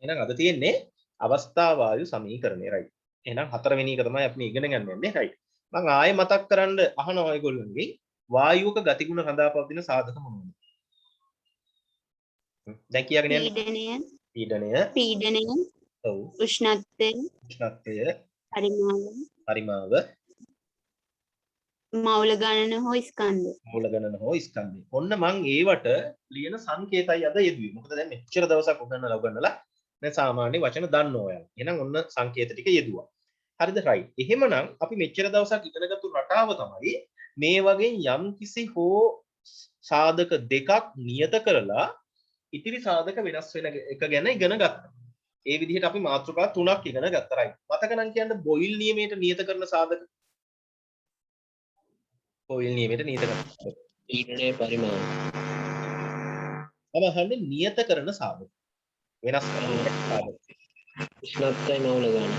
එහෙනම් අද තියෙන්නේ අවස්ථා වායු සමීකරණය right. එහෙනම් හතරවෙනි එක තමයි අපි ඉගෙන ගන්න යන්නේ right. මම ආයෙ මතක් කරන්න අහනවා ඔයගොල්ලන්ගෙන් වායුවක ගතිගුණ රඳාපවතින සාධක මොනවද? දැන් කියාගෙන යන්න. පීඩනය ඔව් උෂ්ණත්වය පරිමාව මවුල ගණන හෝ ස්කන්ධ. මූල ගණන හෝ ස්කන්ධය. ඔන්න මං ඒවට ලියන සංකේතයි අද යෙදුවේ. මොකද දැන් මෙච්චර දවසක් උගන්වලා දැන් සාමාන්‍ය වචන දන්න ඔයාලා. එහෙනම් ඔන්න සංකේත ටික යෙදුවා. හරිද right. එහෙමනම් අපි මෙච්චර දවසක් ඉගෙනගත්තු රටාව තමයි මේ වගේ යම් කිසි හෝ සාධක දෙකක් නියත කරලා ඉතිරි සාධක වෙනස් වෙන එක ගැන ඉගෙන ගත්තා. ඒ විදිහට අපි මාතෘකා තුනක් ඉගෙන ගත්තා right. මතක නම් කියන්න බොයිල් නියමයට නියත කරන සාධක. බොයිල් නියමයට නියත කරන සාධක. පීඩනයේ පරිමාව. අවහන්නේ නියත කරන සාධක. වෙනස් කරන සාධක. උෂ්ණත්වය මවුල ගන්න.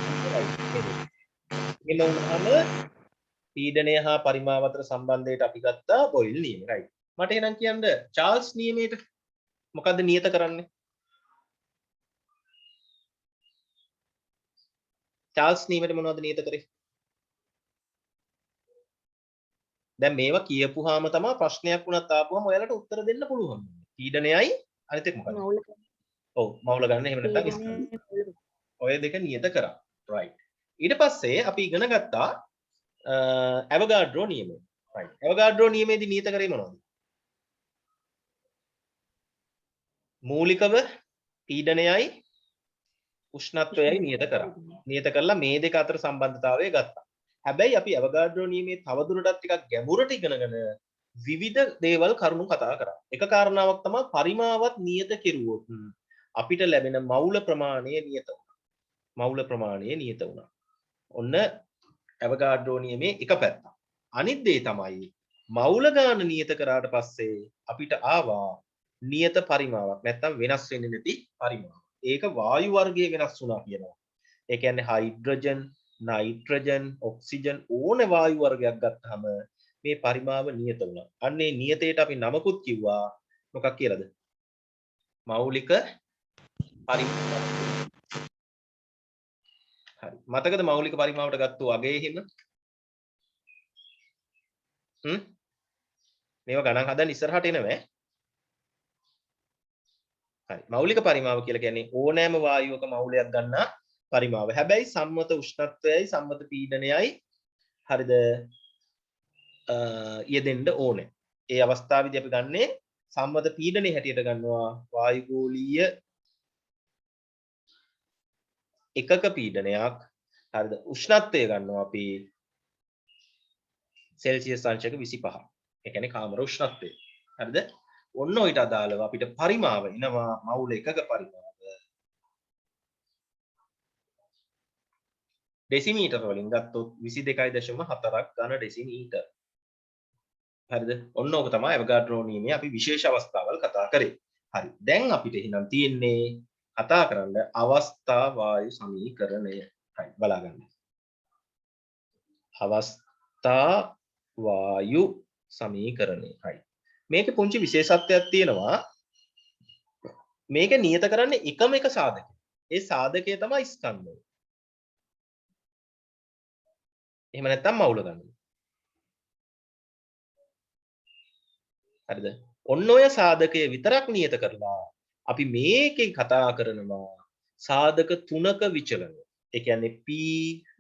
එහෙම වුණාම පීඩනය හා පරිමාව අතර සම්බන්ධයට අපි ගත්තා බොයිල් නියමය right. මට එහෙනම් කියන්න චාල්ස් නියමයට මොකද්ද නියත කරන්නේ? චාල්ස් නියමයට මොනවද නියත කරේ? දැන් මේවා කියපුවාම තමයි ප්‍රශ්නයක් වුණත් ආපුවම ඔයාලට උත්තර දෙන්න පුළුවන්. පීඩනයයි අනිත් එක මොකක්ද? ඔව් මවුල ගන්න එහෙම නැත්නම් ස්කන්ධ. ඔය දෙක නියත කරා. right. ඊට පස්සේ අපි ඉගෙන ගත්තා ඇවගාඩ්‍රෝ නියමය. right. ඇවගාඩ්‍රෝ නියමයේදී නියත කරේ මොනවද? මූලිකව පීඩනයයි උෂ්ණත්වයයි නියත කරා. නියත කරලා මේ දෙක අතර සම්බන්ධතාවය ගත්තා. හැබැයි අපි ඇවගාඩ්‍රෝ නියමයේ තවදුරටත් ටිකක් ගැඹුරට ඉගෙනගෙන විවිධ දේවල් කරුණු කතා කරා. එක කාරණාවක් තමයි පරිමාවත් නියත කෙරුවොත් අපිට ලැබෙන මවුල ප්‍රමාණය නියත වුණා. මවුල ප්‍රමාණය නියත වුණා. ඔන්න ඇවගාඩ්‍රෝ නියමයේ එක පැත්තක්. අනිත් දේ තමයි මවුල ගාන නියත කරාට පස්සේ අපිට ආවා නියත පරිමාවක්. නැත්තම් වෙනස් වෙන්නේ නැති පරිමාවක්. ඒක වායු වර්ගයේ වෙනස් වුණා කියනවා. ඒ කියන්නේ හයිඩ්‍රජන්, නයිට්‍රජන්, ඔක්සිජන් ඕන වායු වර්ගයක් ගත්තාම මේ පරිමාව නියත වුණා. අන්නේ නියතයට අපි නමකුත් කිව්වා මොකක් කියලාද? මෞලික පරිමාව. හරි. මතකද මෞලික පරිමාවට ගත්තු අගේ එහෙම? මේවා ගණන් හදන්න ඉස්සරහට එනවා. හරි. මෞලික පරිමාව කියලා කියන්නේ ඕනෑම වායුවක මෞලයක් ගන්නා පරිමාව. හැබැයි සම්මත උෂ්ණත්වයයි සම්මත පීඩනයයි හරිද යෙදෙන්න ඕනේ. ඒ අවස්ථාවේදී අපි ගන්නේ සම්මත පීඩනයේ හැටියට ගන්නවා වායුගෝලීය එකක පීඩනයක්. හරිද? උෂ්ණත්වය ගන්නවා අපි සෙල්සියස් අංශක 25. ඒ කියන්නේ කාමර උෂ්ණත්වය. හරිද? ඔන්න ඔයිට අදාළව අපිට පරිමාව එනවා මවුල එකක පරිමාව. ඩෙසිමීටර වලින් ගත්තොත් 22.4ක් ඝන ඩෙසිමීටර. හරිද? ඔන්න ඕක තමයි ඇවගාඩ්‍රෝ නියමයේ අපි විශේෂ අවස්ථාවල් කතා කරේ. හරි. දැන් අපිට එහෙනම් තියෙන්නේ කතා කරන්න අවස්ථා වායු සමීකරණය. හරි බලා ගන්න. අවස්ථා වායු සමීකරණය. හරි. මේකේ පුංචි විශේෂත්වයක් තියෙනවා. මේක නියත කරන්නේ එකම එක සාධකය. ඒ සාධකය තමයි ස්කන්ධය. එහෙම නැත්නම් මවුල ගන්න. හරිද? ඔන්න ඔය සාධකය විතරක් නියත කරලා අපි මේකෙන් කතා කරනවා සාධක තුනක විචලනය. ඒ කියන්නේ P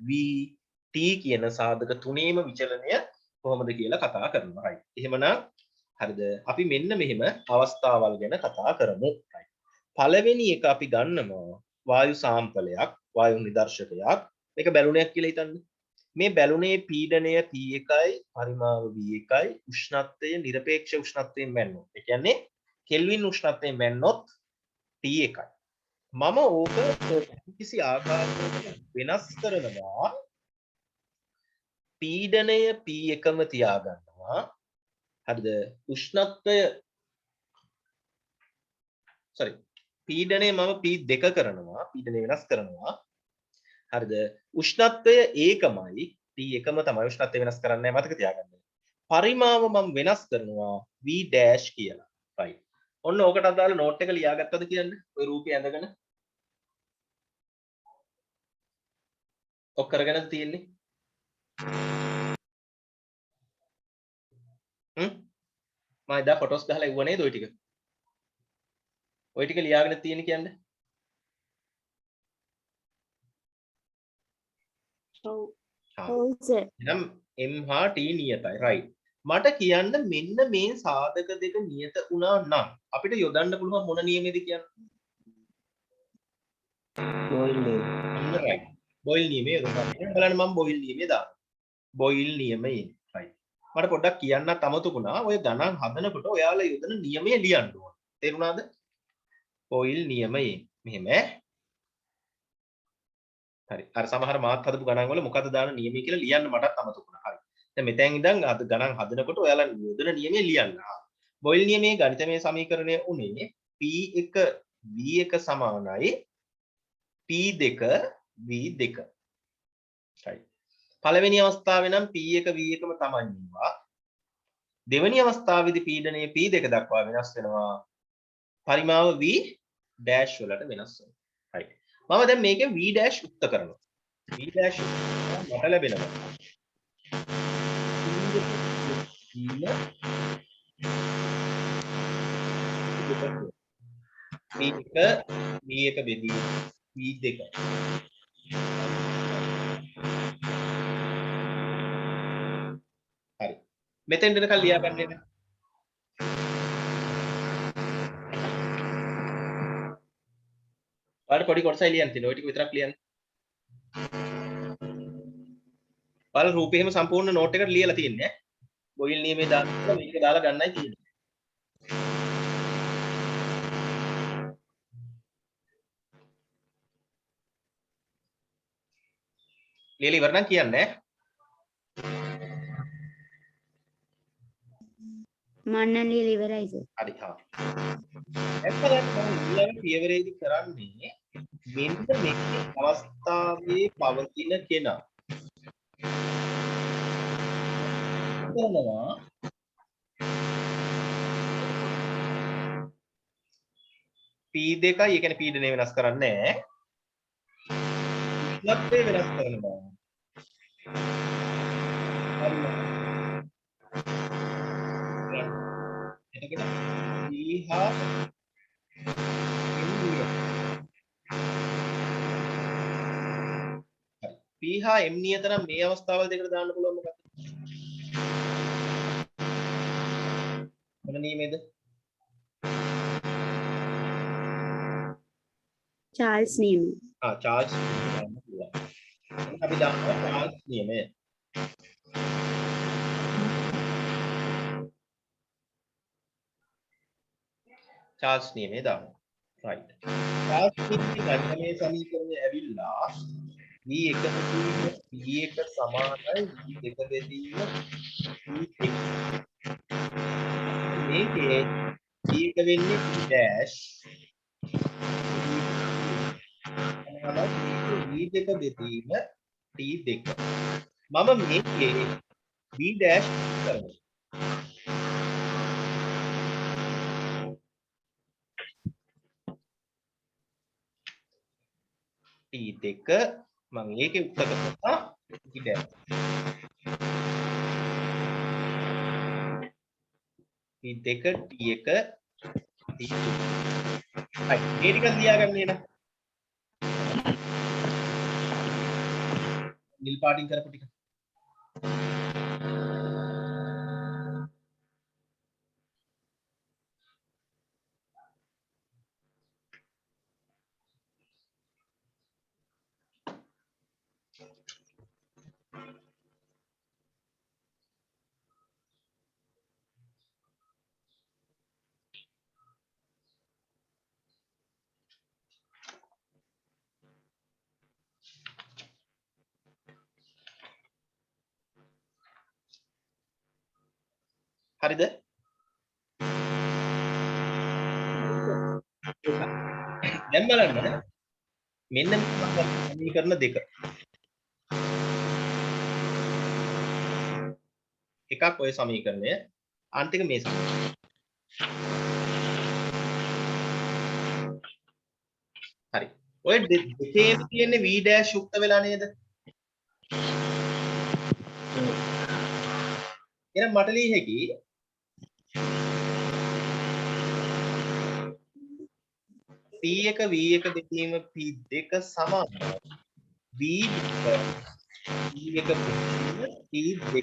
V T කියන සාධක තුනේම විචලනය කොහොමද කියලා කතා කරනවා. right. එහෙමනම් හරිද? අපි මෙන්න මෙහෙම අවස්ථාවල් ගැන කතා කරමු. right. පළවෙනි එක අපි ගන්නවා වායු සාම්පලයක්, වායු නිදර්ශකයක්. මේක බැලුනයක් කියලා හිතන්න. මේ බැලුනේ පීඩනය P1යි පරිමාව V1යි උෂ්ණත්වය නිරපේක්ෂ උෂ්ණත්වයෙන් මැන්නොත්. ඒ කියන්නේ කෙල්වින් උෂ්ණත්වයෙන් මැන්නොත් T1යි. මම ඕක කිසි ආකාරයකට වෙනස් කරනවා පීඩනය P1ම තියාගන්නවා. හරිද? උෂ්ණත්වය පීඩනය මම P2 කරනවා. පීඩනය වෙනස් කරනවා. හරිද? උෂ්ණත්වය ඒකමයි T1ම තමයි උෂ්ණත්වය වෙනස් කරන්නේ මතක තියාගන්න. පරිමාව මම වෙනස් කරනවා V' කියලා. right. ඔන්න ඕකට අදාළ නෝට් එක ලියාගත්තද කියන්නේ? ඔය රූපය ඇඳගෙන. ඔක් කරගෙනද තියෙන්නේ? මම එදා ෆොටෝස් ගහලා ඉවුවා නේද ඔය ටික? ඔය ටික ලියාගෙන තියෙන කියන්නේ? ඔව්. හා. ඔව් සර්. එහෙනම් m හා t නියතයි. right. මට කියන්න මෙන්න මේ සාධක දෙක නියත වුණා නම් අපිට යොදන්න පුළුවන් මොන නියමෙද කියන්නේ? බෝයිල් නේද? අන්න right. බොයිල් නියමය යොදන්න. බලන්න මම බොයිල් නියමය දානවා. බොයිල් නියමයේ right. මට පොඩ්ඩක් කියන්නත් අමතකුණා. ඔය ගණන් හදනකොට ඔයාලා යොදන නියමය ලියන්න ඕන. තේරුණාද? බොයිල් නියමයේ මෙහෙම හරි. අර සමහර මාත් හදපු ගණන් වල මොකද්ද දාන නියමය කියලා ලියන්න මටත් අමතකුණා. හරි. දැන් මෙතෙන් ඉඳන් අද ගණන් හදනකොට ඔයාලා යොදන නියමය ලියන්න. බොයිල් නියමයේ ගණිතමය සමීකරණය උනේ P1 V1 සමානයි P2 V2. right. පළවෙනි අවස්ථාවේ නම් P1 V1ම තමයි ඉන්නවා. දෙවෙනි අවස්ථාවේදී පීඩනයේ P2 දක්වා වෙනස් වෙනවා. පරිමාව V dash වලට වෙනස් වෙනවා. right. මම දැන් මේකේ V dash යුක්ත කරනවා. V dash මට ලැබෙනවා. V1 V1 බෙදී V2. හරි. මෙතෙන් දෙනකල් ලියා ගන්න නේද? ඔයාලට පොඩි කොටසයි ලියන්න තියෙනවා. ඔය ටික විතරක් ලියන්න. ඔයාලා රූපේ එහෙම සම්පූර්ණ නෝට් එකට ලියලා තියෙන්නේ ඈ. බොයිල් නියමයේ දාලා මේක දාලා ගන්නයි තියෙන්නේ. ලියලා ඉවර නම් කියන්නේ ඈ. මන්න ලියලා ඉවරයි සර්. හරි හා. එතකොට මම ඊළඟ පියවරේදී කරන්නේ මෙන්න මේ අවස්ථාවේ පවතින කෙනා කරනවා P2 ඒ කියන්නේ පීඩනය වෙනස් කරන්නේ නැහැ. උෂ්ණත්වය වෙනස් කරනවා. හරි. එතකොට P හා P හා M නියත නම් මේ අවස්ථාවල් දෙකට දාන්න පුළුවන් මොකක්ද? මොන නියමෙද? චාල්ස් නියමය. චාර්ජ් දාන්න පුළුවන්. අපි දානවා චාර්ජ් නියමය. චාර්ජ් නියමය දානවා. right. චාර්ජ් නියමයේ ගණනීය සමීකරණය ඇවිල්ලා V1 බෙදීම V1 සමානයි V2 බෙදීම V2. මේකේ V1 වෙන්නේ V dash V2 බෙදීම T2. මම මේකේ V dash කරනවා. T2 මම ඒකේ උත්තර කරනවා V dash. T2 T1 T2. හරි මේ ටික ලියාගන්නේ නේද? නිල් පාටින් කරපු ටික. හරිද? දැන් බලන්න මෙන්න මේ සමීකරණ දෙක. එකක් ඔය සමීකරණය අන්තික මේ සමීකරණය. හරි. ඔය දෙකේම තියෙන්නේ V dash යුක්ත වෙලා නේද? එහෙනම් මට ලිය හැකි P1 V1 දෙකීම P2 සමානයි V2 P1 P2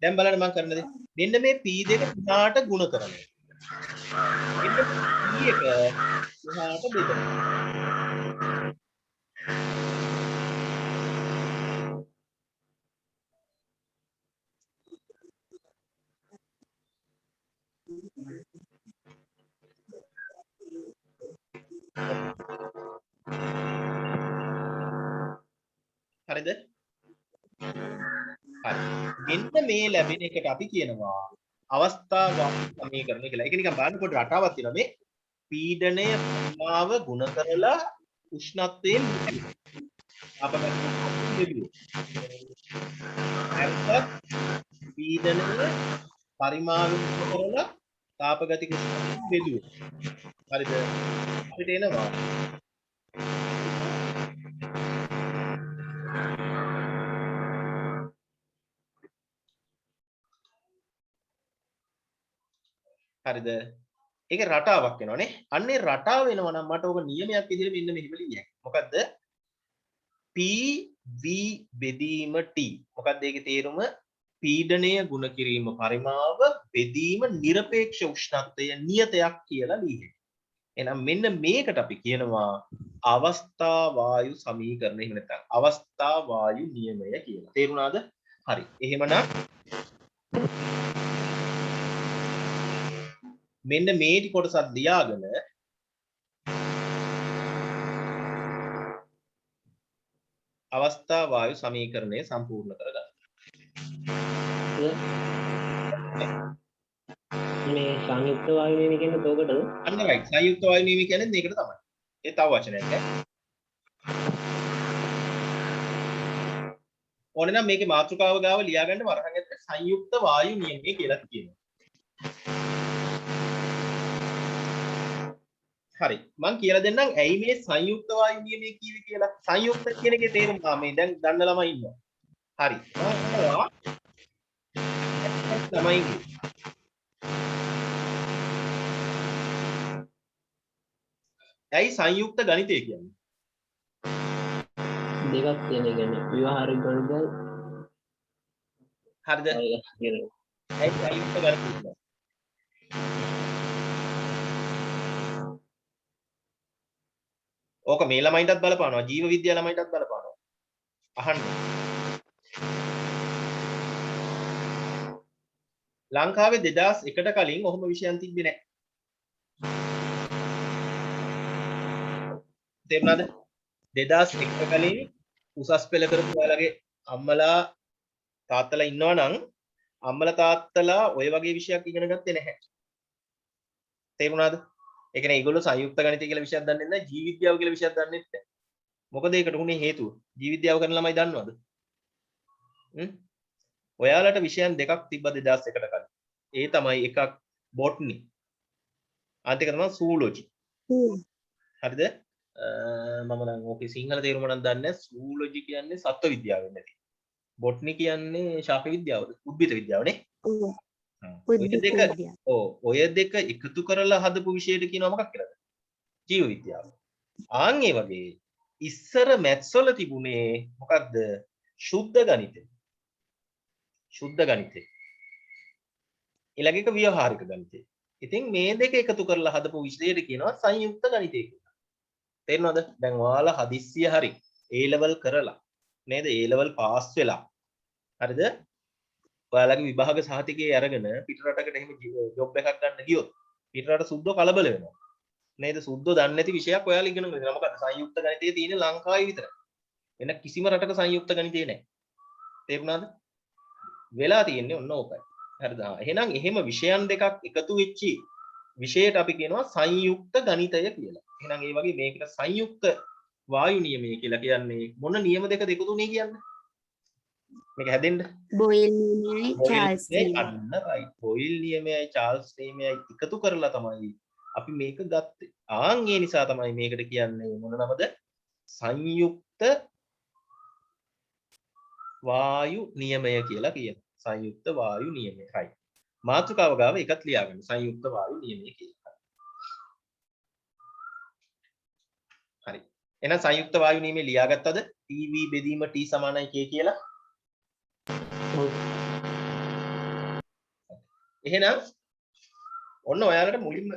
දැන් බලන්න මම කරන දේ මෙන්න මේ P2 දිහාට ගුණ කරනවා මෙන්න P1 දිහාට බෙදනවා හරිද? හරි. මෙන්න මේ ලැබෙන එකට අපි කියනවා අවස්ථාවාදී සමීකරණය කියලා. ඒක නිකන් බලන්න පොඩි රටාවක් තියෙනවා මේ පීඩනය පරිමාව ගුණ කරලා උෂ්ණත්වයෙන් අපකට දෙවියෝ. පීඩනය පරිමාව ගුණ කරලා තාපගතික උෂ්ණත්වයෙන් බෙදුවා. හරිද? අපිට එනවා හරිද? ඒකේ රටාවක් වෙනවනේ. අන්නේ රටාව වෙනවා නම් මට ඕක නියමයක් විදිහට මෙන්න මෙහෙම ලියන්න. මොකද්ද? P V බෙදීම T. මොකද්ද ඒකේ තේරුම? පීඩනය ගුණ කිරීම පරිමාව බෙදීම নিরপেক্ষ උෂ්ණත්වය නියතයක් කියලා ලියන්නේ. එහෙනම් මෙන්න මේකට අපි කියනවා අවස්ථා වායු සමීකරණය. එහෙම නැත්නම් අවස්ථා වායු නියමය කියලා. තේරුණාද? හරි. එහෙමනම් මෙන්න මේ කොටසක් ලියාගෙන අවස්ථා වායු සමීකරණය සම්පූර්ණ කරගන්න. මේ සංයුක්ත වායු නියම කියන්නේ තෝකටද? අන්න රයිට්. සංයුක්ත වායු නියම කියන්නේ මේකට තමයි. ඒ තව වචනයක් ඈ. ඕනේ නම් මේකේ මාතෘකාව ගාව ලියාගන්න වරහන් ඇතුලේ සංයුක්ත වායු නියමය කියලා කියනවා. හරි මම කියලා දෙන්නම් ඇයි මේ සංයුක්ත වායු නියමය කියවේ කියලා. සංයුක්ත කියන එකේ තේරුම මේ දැන් දන්න ළමයි ඉන්නවා. හරි ළමයි ඇයි සංයුක්ත ගණිතය කියන්නේ? දෙකක් තියෙන කියන්නේ ව්‍යවහාරික ගණිතය හරිද? ඇයි සංයුක්ත ගණිතය? ඕක මේ ළමයින්ටත් බලපානවා ජීව විද්‍යා ළමයින්ටත් බලපානවා අහන්න ලංකාවේ 2001ට කලින් ඔහොම විෂයන් තිබ්බේ නැහැ තේරුණාද 2001ට කලින් උසස් පෙළ කරපු ඔයාලගේ අම්මලා තාත්තලා ඉන්නවා නම් අම්මලා තාත්තලා ඔය වගේ විෂයක් ඉගෙන ගත්තේ නැහැ තේරුණාද ඒ කියන්නේ ඒගොල්ලෝ සංයුක්ත ගණිතය කියලා විෂයක් දන්නේ නැහැ ජීව විද්‍යාව කියලා විෂයක් දන්නේ නැහැ. මොකද ඒකට උනේ හේතුව? ජීව විද්‍යාව කරන ළමයි දන්නවද? ඔයාලට විෂයන් දෙකක් තිබ්බා 2001ට කලින්. ඒ තමයි එකක් බොට්නි. අනිත් එක තමයි සූලොජි. හරිද? මම නම් ඕකේ සිංහල තේරුම නම් දන්නේ නැහැ. සූලොජි කියන්නේ සත්ත්ව විද්‍යාව වෙන්නේ නැති. බොට්නි කියන්නේ ශාක විද්‍යාවද? උද්භිද විද්‍යාවනේ. ඔය දෙක එකතු කරලා හදපු විෂයට කියනවා මොකක් කියලාද? ජීව විද්‍යාව. ආන් ඒ වගේ ඉස්සර මැත්ස් වල තිබුණේ මොකක්ද? සුද්ධ ගණිතය. සුද්ධ ගණිතය. ඊළඟ එක ව්‍යවහාරික ගණිතය. ඉතින් මේ දෙක එකතු කරලා හදපු විෂයට කියනවා සංයුක්ත ගණිතය කියලා. තේරෙනවද? දැන් ඔයාලා හදිස්සිය හරි A level කරලා නේද? A level පාස් වෙලා. හරිද? ඔයාලගේ විභාග සහතිකයේ අරගෙන පිටරටකට එහෙම ජොබ් එකක් ගන්න ගියොත් පිටරට සුද්ධෝ කලබල වෙනවා නේද සුද්ධෝ දන්නේ නැති විෂයක් ඔයාලා ඉගෙන ගන්න. මොකද සංයුක්ත ගණිතයේ තියෙන ලංකාවේ විතරයි. වෙන කිසිම රටක සංයුක්ත ගණිතය නැහැ. තේරුණාද? වෙලා තියෙන්නේ ඔන්න ඕකයි. හරිද? එහෙනම් එහෙම විෂයන් දෙකක් එකතු වෙච්චි විෂයට අපි කියනවා සංයුක්ත ගණිතය කියලා. එහෙනම් ඒ වගේ මේකට සංයුක්ත වායු නියමය කියලා කියන්නේ මොන නියම දෙකද එකතු වුනේ කියන්නේ? මේක හැදෙන්න බොයිල් නියමයයි චාල්ස් නියමයයි. අන්න රයිට්. බොයිල් නියමයයි චාල්ස් නියමයයි එකතු කරලා තමයි අපි මේක ගත්තේ. ආන් ඒ නිසා තමයි මේකට කියන්නේ මොන නමද? සංයුක්ත වායු නියමය කියලා කියනවා. සංයුක්ත වායු නියමය. right. මාතෘකාව ගාව එකත් ලියාගන්න. සංයුක්ත වායු නියමය කියලා. හරි. එහෙනම් සංයුක්ත වායු නියමය ලියාගත්තද? TV බෙදීම T සමානයි K කියලා. එහෙනම් ඔන්න ඔයාලට මුලින්ම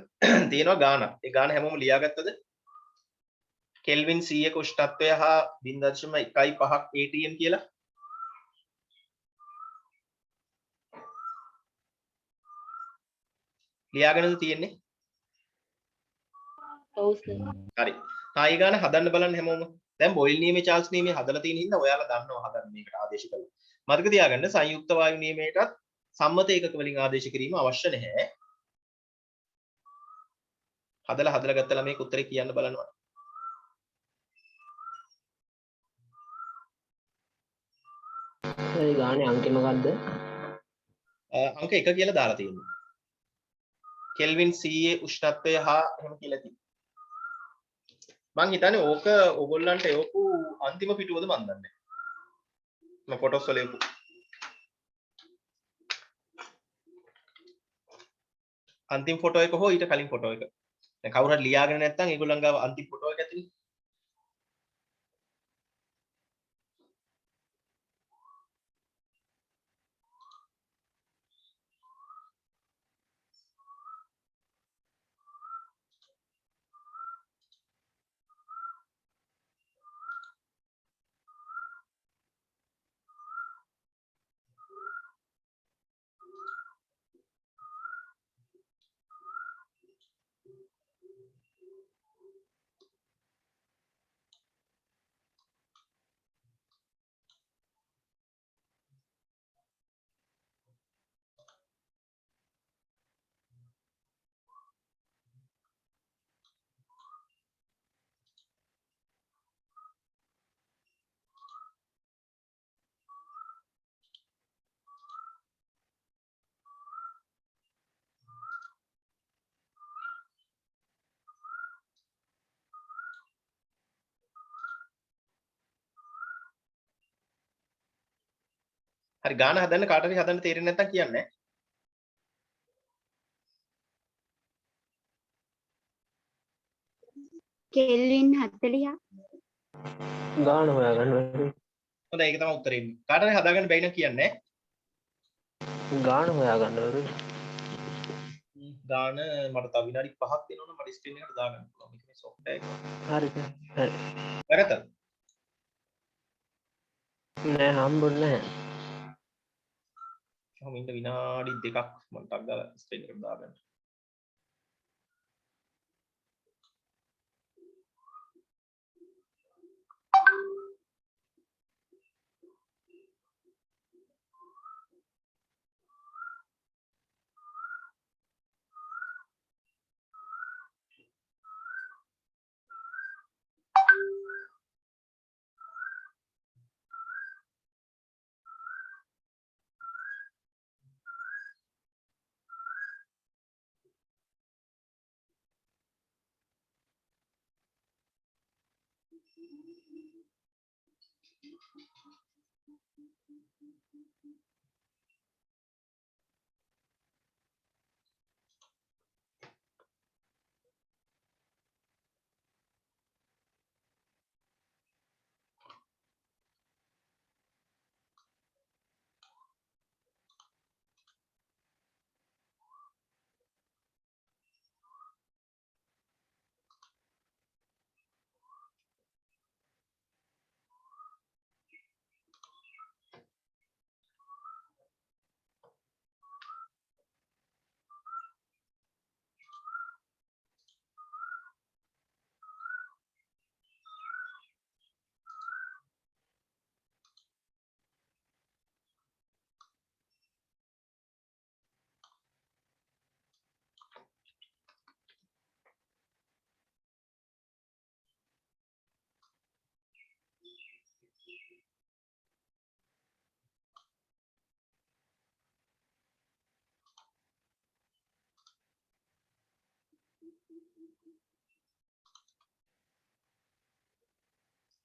තියෙනවා ගානක්. ඒ ගාන හැමෝම ලියාගත්තද? කෙල්වින් 100ක උෂ්ණත්වය හා 0.15ක් atm කියලා. ලියාගෙනද තියෙන්නේ? ඔව් සර්. හරි. ආයි ගාන හදන්න බලන්න හැමෝම. දැන් බොයිල් නියමයේ චාල්ස් නියමයේ හදලා තියෙන හින්දා ඔයාලා දන්නවා හදන්න මේකට ආදේශ කරලා. මතක තියාගන්න සංයුක්ත වායු නියමයටත් සම්මත ඒකක වලින් ආදේශ කිරීම අවශ්‍ය නැහැ. හදලා ගත්ත ළමයික උත්තරේ කියන්න බලනවා. ඒ ගානේ අංකෙ මොකද්ද? අංක 1 කියලා දාලා තියෙනවා. කෙල්වින් 100 උෂ්ණත්වය හා එහෙම කියලා තියෙනවා. මං හිතන්නේ ඕක ඕගොල්ලන්ට එවපු අන්තිම පිටුවද මන් දන්නේ. මම ෆොටෝස් වල එවපු. අන්තිම ෆොටෝ එක හෝ ඊට කලින් ෆොටෝ එක. දැන් කවුරු හරි ලියාගෙන නැත්නම් ඒගොල්ලන් ගාව අන්තිම ෆොටෝ එක ඇතුලේ. හරි ගාන හදන්න කාට හරි හදන්න තේරෙන්නේ නැත්නම් කියන්නේ. කෙල්වින් 40ක්. ගාන හොයාගන්න බැරි. හොඳයි ඒක තමයි උත්තරේ ඉන්නේ. කාට හරි හදාගන්න බැයි නම් කියන්නේ. ගාන හොයාගන්න බැරි. ගාන මට තව විනාඩි 5ක් දෙනවනම් මට ස්ක්‍රීන් එකට දාගන්න පුළුවන්. මේක මේ software එක. හරිද? හරි. වැරද්දද? නෑ හම්බුන්නේ නැහැ. කොහොම ඉන්න විනාඩි 2ක් මම ටක් ගාලා ස්ක්‍රීන් එකට දාගන්න.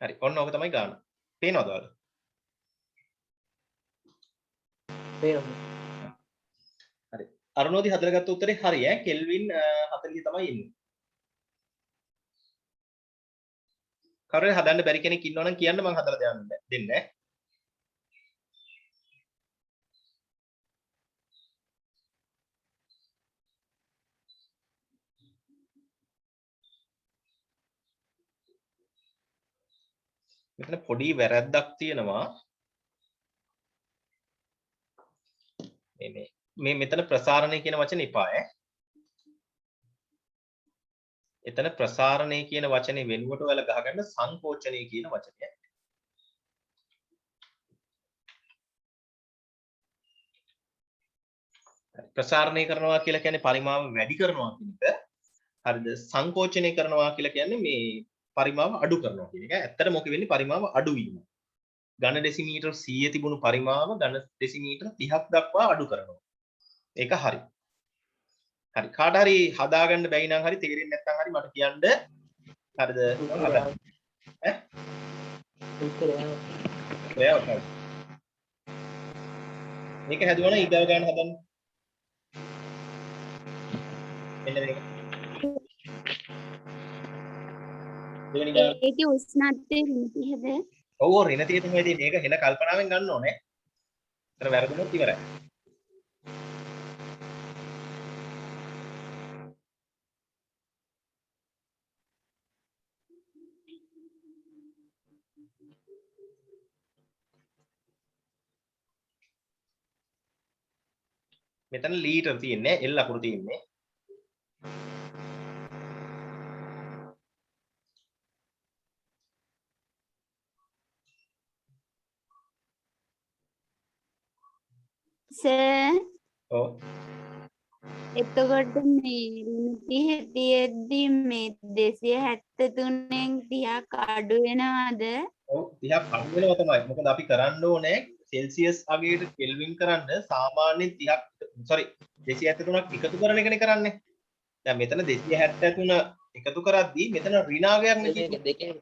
හරි. ඔන්න ඕක තමයි ගාන. පේනවද ඔයාලට? පේනවා. හරි. අරුණෝදි හදලාගත්ත උත්තරේ හරි ඈ. කෙල්වින් 40 තමයි ඉන්නේ. කවුරුහරි හදන්න බැරි කෙනෙක් ඉන්නවනම් කියන්න මම හදලා දෙන්න ඈ. මෙතන පොඩි වැරැද්දක් තියෙනවා. මේ මෙතන ප්‍රසාරණය කියන වචනේ එපා ඈ. එතන ප්‍රසාරණය කියන වචනේ වෙනුවට ඔයාලා ගහගන්න සංකෝචනය කියන වචනය. ප්‍රසාරණය කරනවා කියලා කියන්නේ පරිමාව වැඩි කරනවා කියන එක. හරිද? සංකෝචනය කරනවා කියලා කියන්නේ මේ පරිමාව අඩු කරනවා කියන එක. ඇත්තට මොකද වෙන්නේ පරිමාව අඩු වීම. ඝන ඩෙසිමීටර් 100 තිබුණු පරිමාව ඝන ඩෙසිමීටර් 30ක් දක්වා අඩු කරනවා. ඒක හරි. හරි. කාට හරි හදාගන්න බැයි නම් හරි තේරෙන්නේ නැත්නම් හරි මට කියන්න. හරිද? හදන්න. ඈ? ඔයා මේක හැදුවා නම් ඊගාව ගන්න හදන්න. මෙන්න මේක. දෙවෙනි ගාන. ඒකේ උෂ්ණත්වය ඍණ 30ද? ඔව් ඍණ 30 තමයි තියෙන්නේ. මේක හෙන කල්පනාවෙන් ගන්න ඕනේ. ඒතර වැරදුනොත් ඉවරයි. මෙතන ලීටර් තියෙන්නේ L අකුරු තියෙන්නේ. සර් ඔව්. එතකොට මේ ඍණ 30 තියෙද්දි මේ 273න් 30ක් අඩු වෙනවද? ඔව් 30ක් අඩු වෙනවා තමයි. මොකද අපි කරන්න ඕනේ සෙල්සියස් අගයට කෙල්වින් කරන්න සාමාන්‍යයෙන් 30ක් sorry 273ක් එකතු කරන එකනේ කරන්නේ. දැන් මෙතන 273 එකතු කරද්දී මෙතන ඍණාවයක් නේ තියෙන්නේ.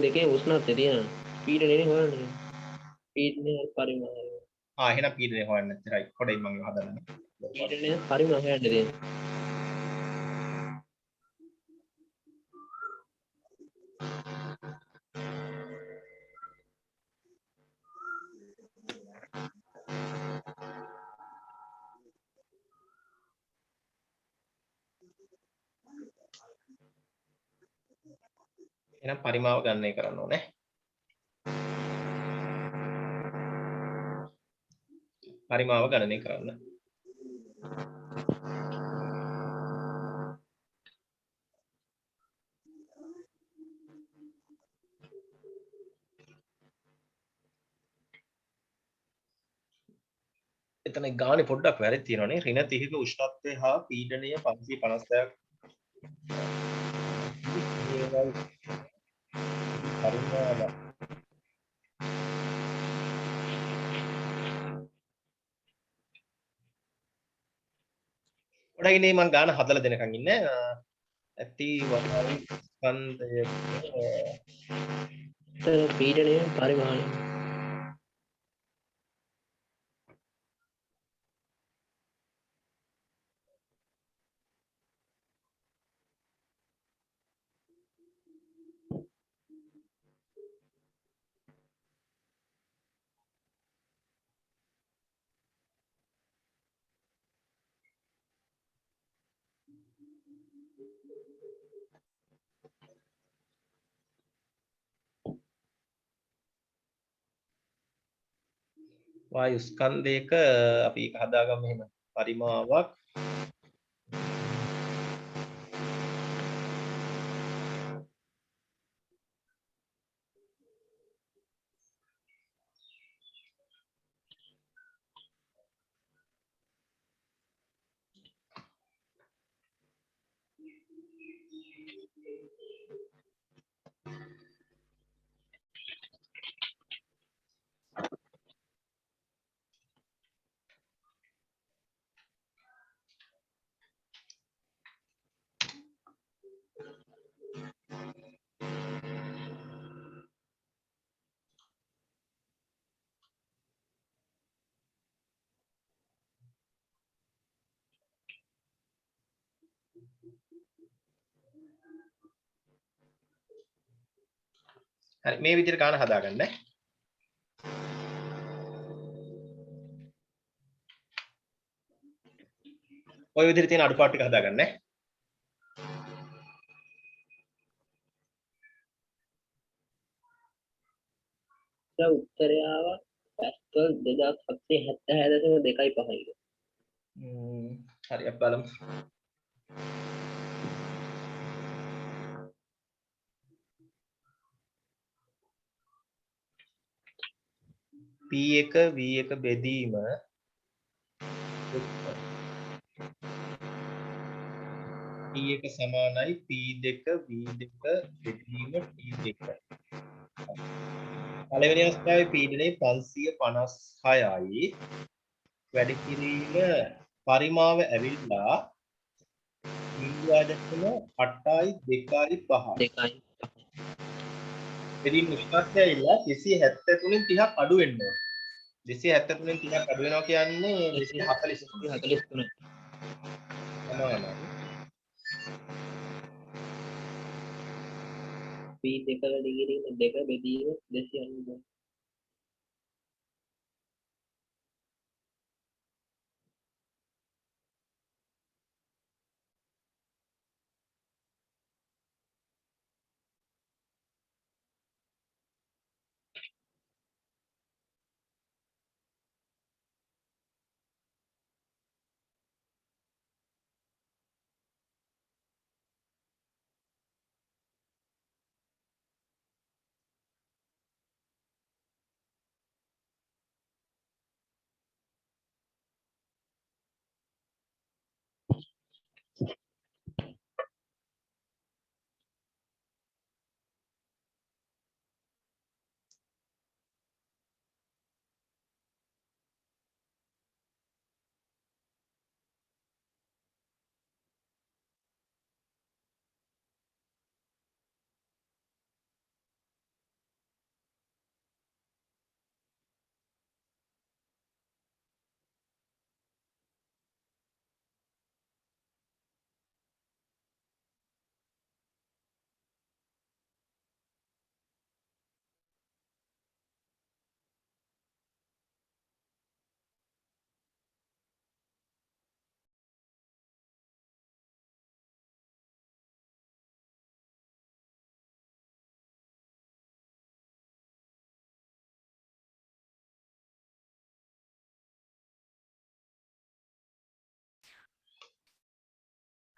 දෙකේ උෂ්ණත්වය තියෙනවා. පීඩනය හොයන්නේ. පීඩනය පරිමාණය. එහෙනම් පීඩනය හොයන්න නැත්නම් right. පොඩ්ඩක් මම ඒක හදන්න. පීඩනය පරිමාණය හොයන්න දෙන්න. එහෙනම් පරිමාව ගණනය කරන්න ඕනේ. පරිමාව ගණනය කරන්න. එතන ගානේ පොඩ්ඩක් වැරදි තියෙනවානේ. ඍණ 30ක උෂ්ණත්වය හා පීඩනය 556ක්. පරිමාව පොඩ්ඩක් ඉන්නේ මම ගාන හදලා දෙනකන් ඉන්න. ඇති වහල් ස්කන්ධය පීඩනය පරිමාණය. වායු ස්කන්ධයක අපි ඒක හදාගමු එහෙම පරිමාවක් හරි මේ විදිහට ගාන හදාගන්න. ඔය විදිහට තියෙන අඩුපාඩු ටික හදාගන්න. දැන් උත්තරය ආවා පැස්කල් 2776.2.5. හරි අපි බලමු. P1 V1 බෙදීම P1 සමානයි P2 V2 බෙදීම T2. පළවෙනි අවස්ථාවේ පීඩනය 556යි වැඩි කිරීම පරිමාව ඇවිල්ලා 0.8යි 2යි 5යි. බෙදීම උෂ්ණත්වය ඇවිල්ලා 273න් 30ක් අඩු වෙන්න ඕනේ. 273න් 30ක් අඩු වෙනවා කියන්නේ 243. සමානයි. P2 වැඩි කිරීම 2 බෙදීම 290.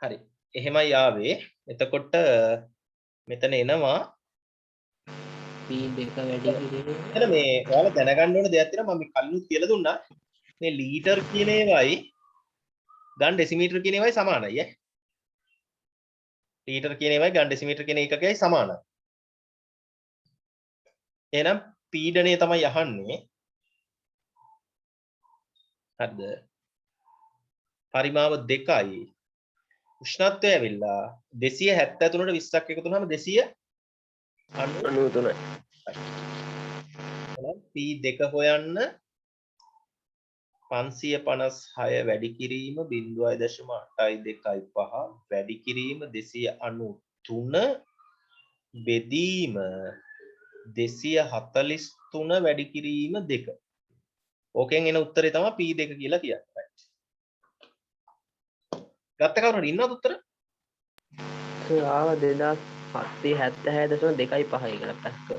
හරි. එහෙමයි ආවේ. එතකොට මෙතන එනවා P2 වැඩි කිරීම එතන මේ ඔයාලා දැනගන්න ඕන දෙයක් තියෙනවා මම කලිනුත් කියලා දුන්නා. මේ ලීටර් කියන ඒවායි ගන් ඩෙසිමීටර් කියන ඒවායි සමානයි ඈ. ලීටර් කියන ඒවායි ගන් ඩෙසිමීටර් කියන ඒකකයයි සමානයි. එහෙනම් පීඩනය තමයි අහන්නේ. හරිද? පරිමාව 2යි. උෂ්ණත්වය ඇවිල්ලා 273ට 20ක් එකතු වුනහම 293යි. එහෙනම් P2 හොයන්න 556 වැඩි කිරීම 0.8යි 2යි 5 වැඩි කිරීම 293 බෙදීම 243 වැඩි කිරීම 2. ඕකෙන් එන උත්තරේ තමයි P2 කියලා කියන්නේ. ගත්ත කවුරුහරි ඉන්නවද උත්තර? ආවා 2776.2.5 කියලා පැස්කල්.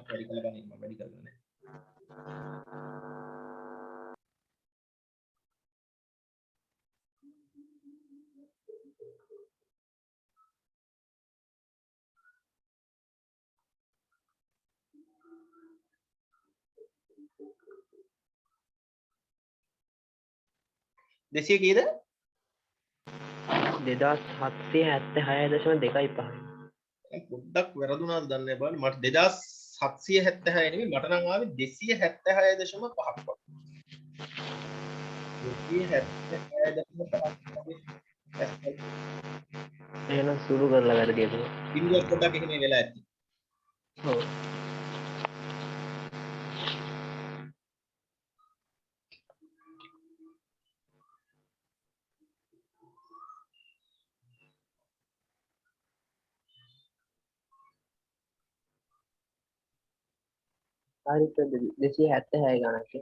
වැඩි කරලා ගන්න මම වැඩි කරලා නැහැ. දෙසිය කීයද? 2776.2.5. පොඩ්ඩක් වැරදුනාද දන්නේ නැහැ බලන්න. මට 2776 නෙමෙයි මට නම් ආවේ 276.5ක් වගේ. 276.5 එහෙනම් සුළු කරලා වැඩි දෙන්න. බිංදුවක් පොඩ්ඩක් එහෙම වෙලා ඇති. ඔව්. හරි සර් 276 ගණක්.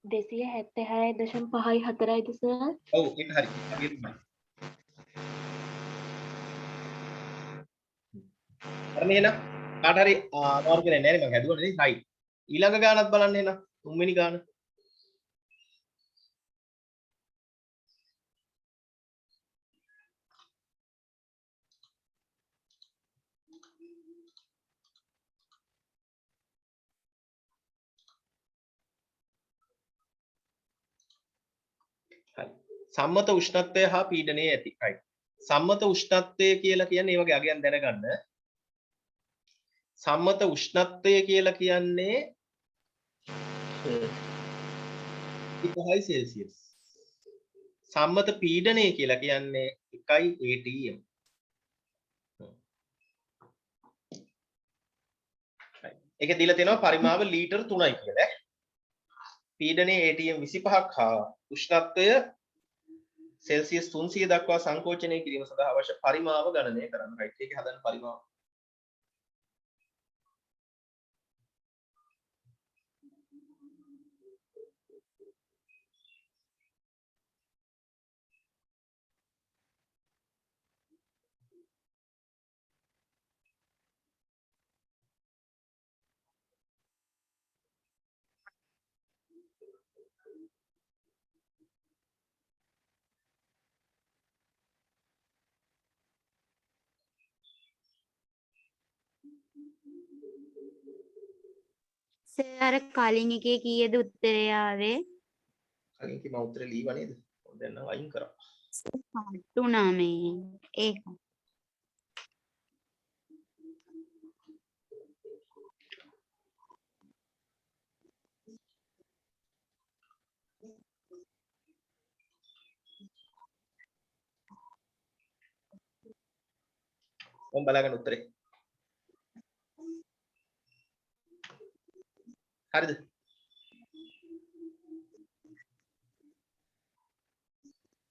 දෙසිය 76.54යිද සර්? ඔව් ඒක හරි. හරියටම. හරි නේද? කාට හරි අමාරු කෙනෙක් නැහැ නේ මම හැදුවා නේ right. ඊළඟ ගානත් බලන්න එන. තුන්වෙනි ගාන. හරි. සම්මත උෂ්ණත්වය හා පීඩනය ඇති. right. සම්මත උෂ්ණත්වය කියලා කියන්නේ ඒ වගේ අගයන් දැනගන්න. සම්මත උෂ්ණත්වය කියලා කියන්නේ 1යි සෙල්සියස්. සම්මත පීඩනය කියලා කියන්නේ 1යි atm. ඒකේ දීලා තියෙනවා පරිමාව ලීටර් 3යි කියලා. පීඩනය atm 25ක් හා උෂ්ණත්වය සෙල්සියස් 300 දක්වා සංකෝචනය කිරීම සඳහා අවශ්‍ය පරිමාව ගණනය කරන්න. right. ඒකේ හදන්න පරිමාව. සර් අර කලින් එකේ කීයද උත්තරය ආවේ? කලින් කි මම උත්තරේ ලීවා නේද? දැන් නම් අයින් කරා. තුනා මේ ඒක. මම බලාගන්න උත්තරේ. හරිද?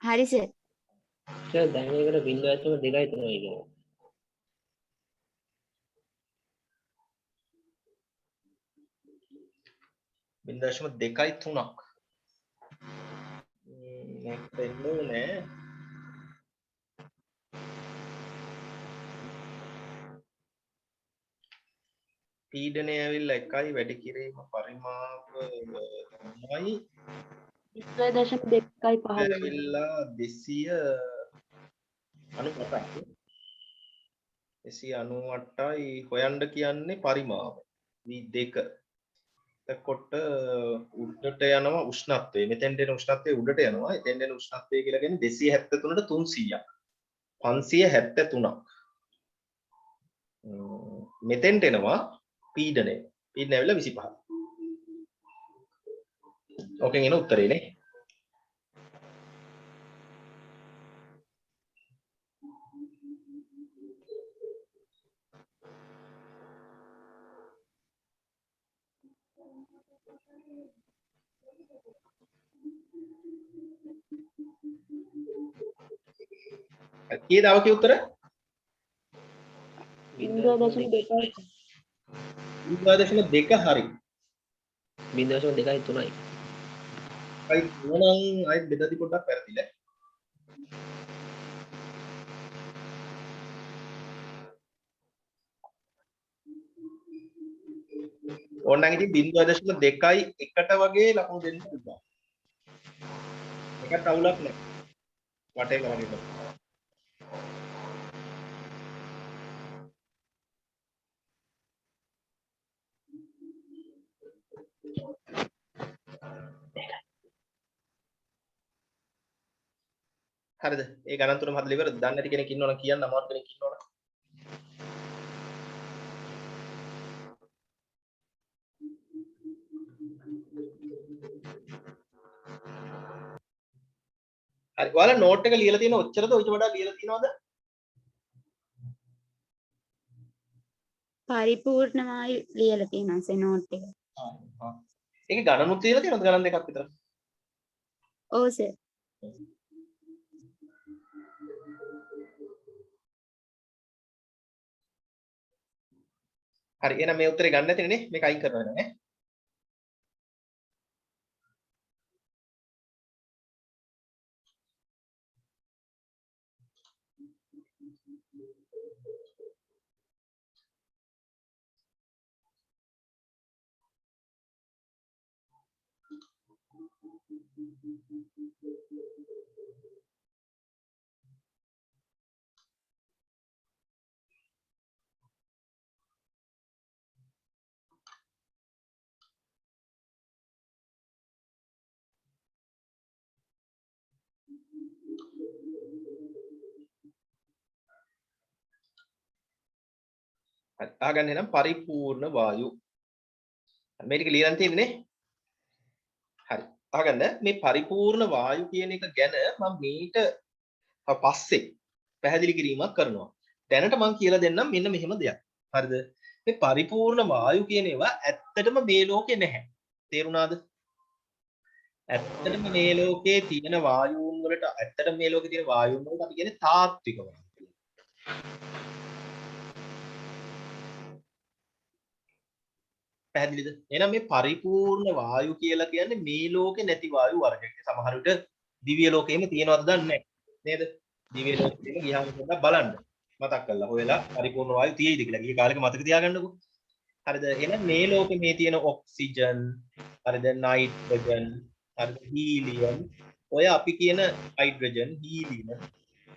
හරි සර්. සර් දැන් ඒකට 0.2යි 3යි කියනවා. බින්දශම 2යි 3ක්. මේක දෙන්නේ පීඩනය ඇවිල්ලා 1යි වැඩි කිරීම පරිමාව තමයි 0.2යි 5යි. ඇවිල්ලා 298යි 298යි හොයන්න කියන්නේ පරිමාව V2 එතකොට උඩට යනවා උෂ්ණත්වය මෙතෙන්ට එන උෂ්ණත්වය උඩට යනවා එතෙන්ට එන උෂ්ණත්වය කියලා කියන්නේ 273ට 300ක් 573ක් මෙතෙන්ට එනවා පීඩනය ඇවිල්ලා 25 ඕකෙන් එන උත්තරේ නේ කීයද අවකේ උත්තර 0.2යි 0.2 හරි 0.2යි 3යි. අයි මොනං අයි බෙදති පොඩ්ඩක් වැරදිලා ඕනනම් ඉතින් 0.2යි එකට වගේ ලකුණු දෙන්න පුළුවන්. ඒකට අවුලක් නැහැ. වටේ කරගෙන. හරිද? ඒ ගණන් තුනම හදලා ඉවරද? දන්නේ නැති කෙනෙක් ඉන්නවනම් කියන්න අමාරු කෙනෙක් ඉන්නවනම්. හරි. ඔයාලා නෝට් එක ලියලා තියෙන ඔච්චරද ඔයිට වඩා ලියලා තියෙනවද? පරිපූර්ණමයි ලියලා තියෙනවා සර් නෝට් එක. ඒකේ ගණනුත් තියලා තියෙනවද ගණන් දෙකක් විතර? ඔව් සර්. හරි එහෙනම් මේ උත්තරේ ගන්න නැතිනේ නේ මේක අයින් කරනවා නේද? හරි අහගන්න එහෙනම් පරිපූර්ණ වායු මේ ටික ලියන්න තියෙන්නේ නේ. හරි අහගන්න මේ පරිපූර්ණ වායු කියන එක ගැන මම මේට පස්සේ පැහැදිලි කිරීමක් කරනවා. දැනට මම කියලා දෙන්නම් මෙන්න මෙහෙම දෙයක්. හරිද? මේ පරිපූර්ණ වායු කියන ඒවා ඇත්තටම මේ ලෝකේ නැහැ. තේරුණාද? ඇත්තටම මේ ලෝකේ තියෙන වායුන් වලට ඇත්තටම මේ ලෝකේ තියෙන වායුන් වලට අපි කියන්නේ තාත්වික වායු කියලා. පැහැදිලිද? එහෙනම් මේ පරිපූර්ණ වායු කියලා කියන්නේ මේ ලෝකේ නැති වායු වර්ගයක්. සමහර විට දිව්‍ය ලෝකෙම තියෙනවද දන්නේ නැහැ. නේද? දිව්‍ය ලෝකෙම ගියාම පොඩ්ඩක් බලන්න. මතක් කරලා හොයලා පරිපූර්ණ වායු තියෙයිද කියලා. ගිය කාලෙක මතක තියාගන්නකෝ. හරිද? එහෙනම් මේ ලෝකේ මේ තියෙන ඔක්සිජන්, හරිද? නයිට්‍රජන්, හරිද? හීලියම්, ඔය අපි කියන හයිඩ්‍රජන්, හීලියම්,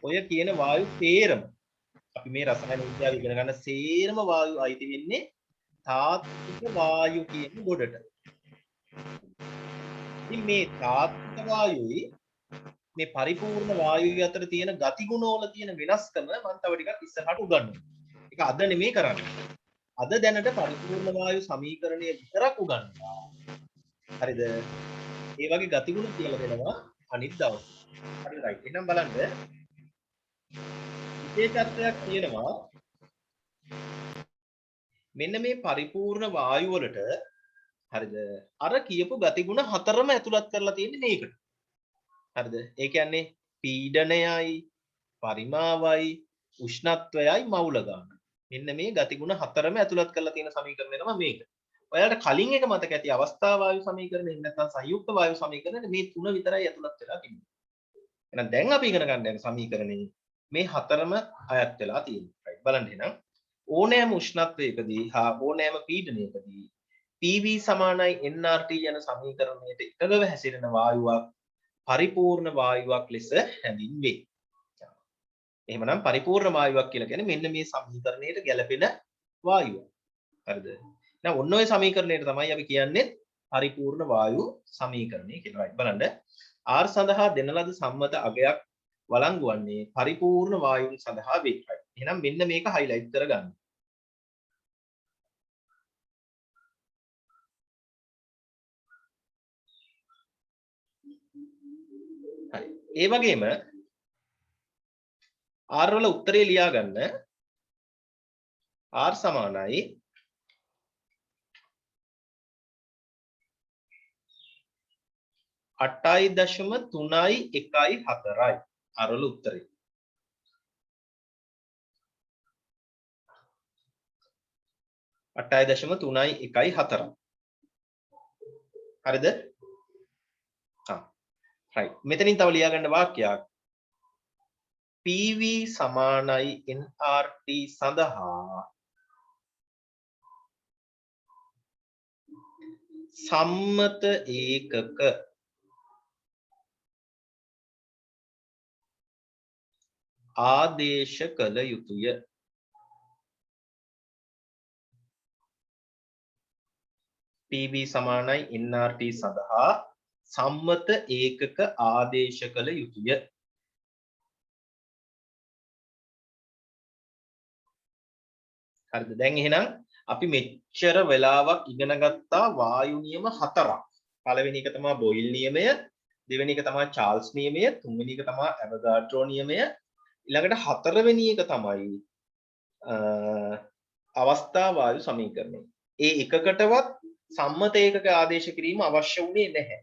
ඔය කියන වායු සේරම අපි මේ රසායන විද්‍යාව ඉගෙන ගන්න සේරම වායු අයිති වෙන්නේ තාත්වික වායු කියන ගොඩට. ඉතින් මේ තාත්වික වායුයි මේ පරිපූර්ණ වායුයි අතර තියෙන ගතිගුණ වල තියෙන වෙනස්කම මම තව ටිකක් ඉස්සරහට උගන්වනවා. ඒක අද නෙමෙයි කරන්නේ. අද දැනට පරිපූර්ණ වායු සමීකරණය විතරක් උගන්වනවා. හරිද? ඒ වගේ ගතිගුණ කියලා දෙනවා අනිත් දවසේ. හරි රයිට්. එහෙනම් බලන්න විශේෂත්වයක් තියෙනවා. මෙන්න මේ පරිපූර්ණ වායු වලට හරිද? අර කියපු ගතිගුණ හතරම ඇතුළත් කරලා තියෙන්නේ මේකට. හරිද? ඒ කියන්නේ පීඩනයයි, පරිමාවයි, උෂ්ණත්වයයි මවුල ගන්න. මෙන්න මේ ගතිගුණ හතරම ඇතුළත් කරලා තියෙන සමීකරණය තමයි මේක. ඔයාලට කලින් එක මතක ඇති අවස්ථා වායු සමීකරණය නැත්නම් සංයුක්ත වායු සමීකරණය මේ තුන විතරයි ඇතුළත් වෙලා තිබුණේ. එහෙනම් දැන් අපි ඉගෙන ගන්න යන සමීකරණේ මේ හතරම අයත් වෙලා තියෙනවා. right බලන්න එහෙනම් ඕනෑම උෂ්ණත්වයකදී හා ඕනෑම පීඩනයකදී PV සමානයි nRT යන සමීකරණයට එකගව හැසිරෙන වායුවක් පරිපූර්ණ වායුවක් ලෙස හැඳින්වේ. එහෙමනම් පරිපූර්ණ වායුවක් කියලා කියන්නේ මෙන්න මේ සමීකරණයට ගැලපෙන වායුව. හරිද? දැන් ඔන්න ඔය සමීකරණයට තමයි අපි කියන්නේ පරිපූර්ණ වායු සමීකරණය කියලා. right බලන්න R සඳහා දෙන ලද සම්මත අගයක් වළංගු වන්නේ පරිපූර්ණ වායුන් සඳහා වේ. right එහෙනම් මෙන්න මේක highlight කරගන්න. හරි. ඒ වගේම R වල උත්තරේ ලියා ගන්න R සමානයි 8.314යි R වල උත්තරේ. අටයි දශම 3.14. හරිද? right මෙතනින් තව ලියා ගන්න වාක්‍යයක් PV සමානයි nRT සඳහා සම්මත ඒකක ආදේශ කළ යුතුය. PV සමානයි nRT සඳහා සම්මත ඒකක ආදේශ කළ යුතුය. හරිද? දැන් එහෙනම් අපි මෙච්චර වෙලාවක් ඉගෙන ගත්තා වායු නියම හතරක්. පළවෙනි එක තමයි බොයිල් නියමය, දෙවෙනි එක තමයි චාල්ස් නියමය, තුන්වෙනි එක තමයි ඇවෝගාඩ්‍රෝ නියමය, ඊළඟට හතරවෙනි එක තමයි අවස්ථා වායු සමීකරණය. ඒ එකකටවත් සම්මත ඒකක ආදේශ කිරීම අවශ්‍ය වුණේ නැහැ.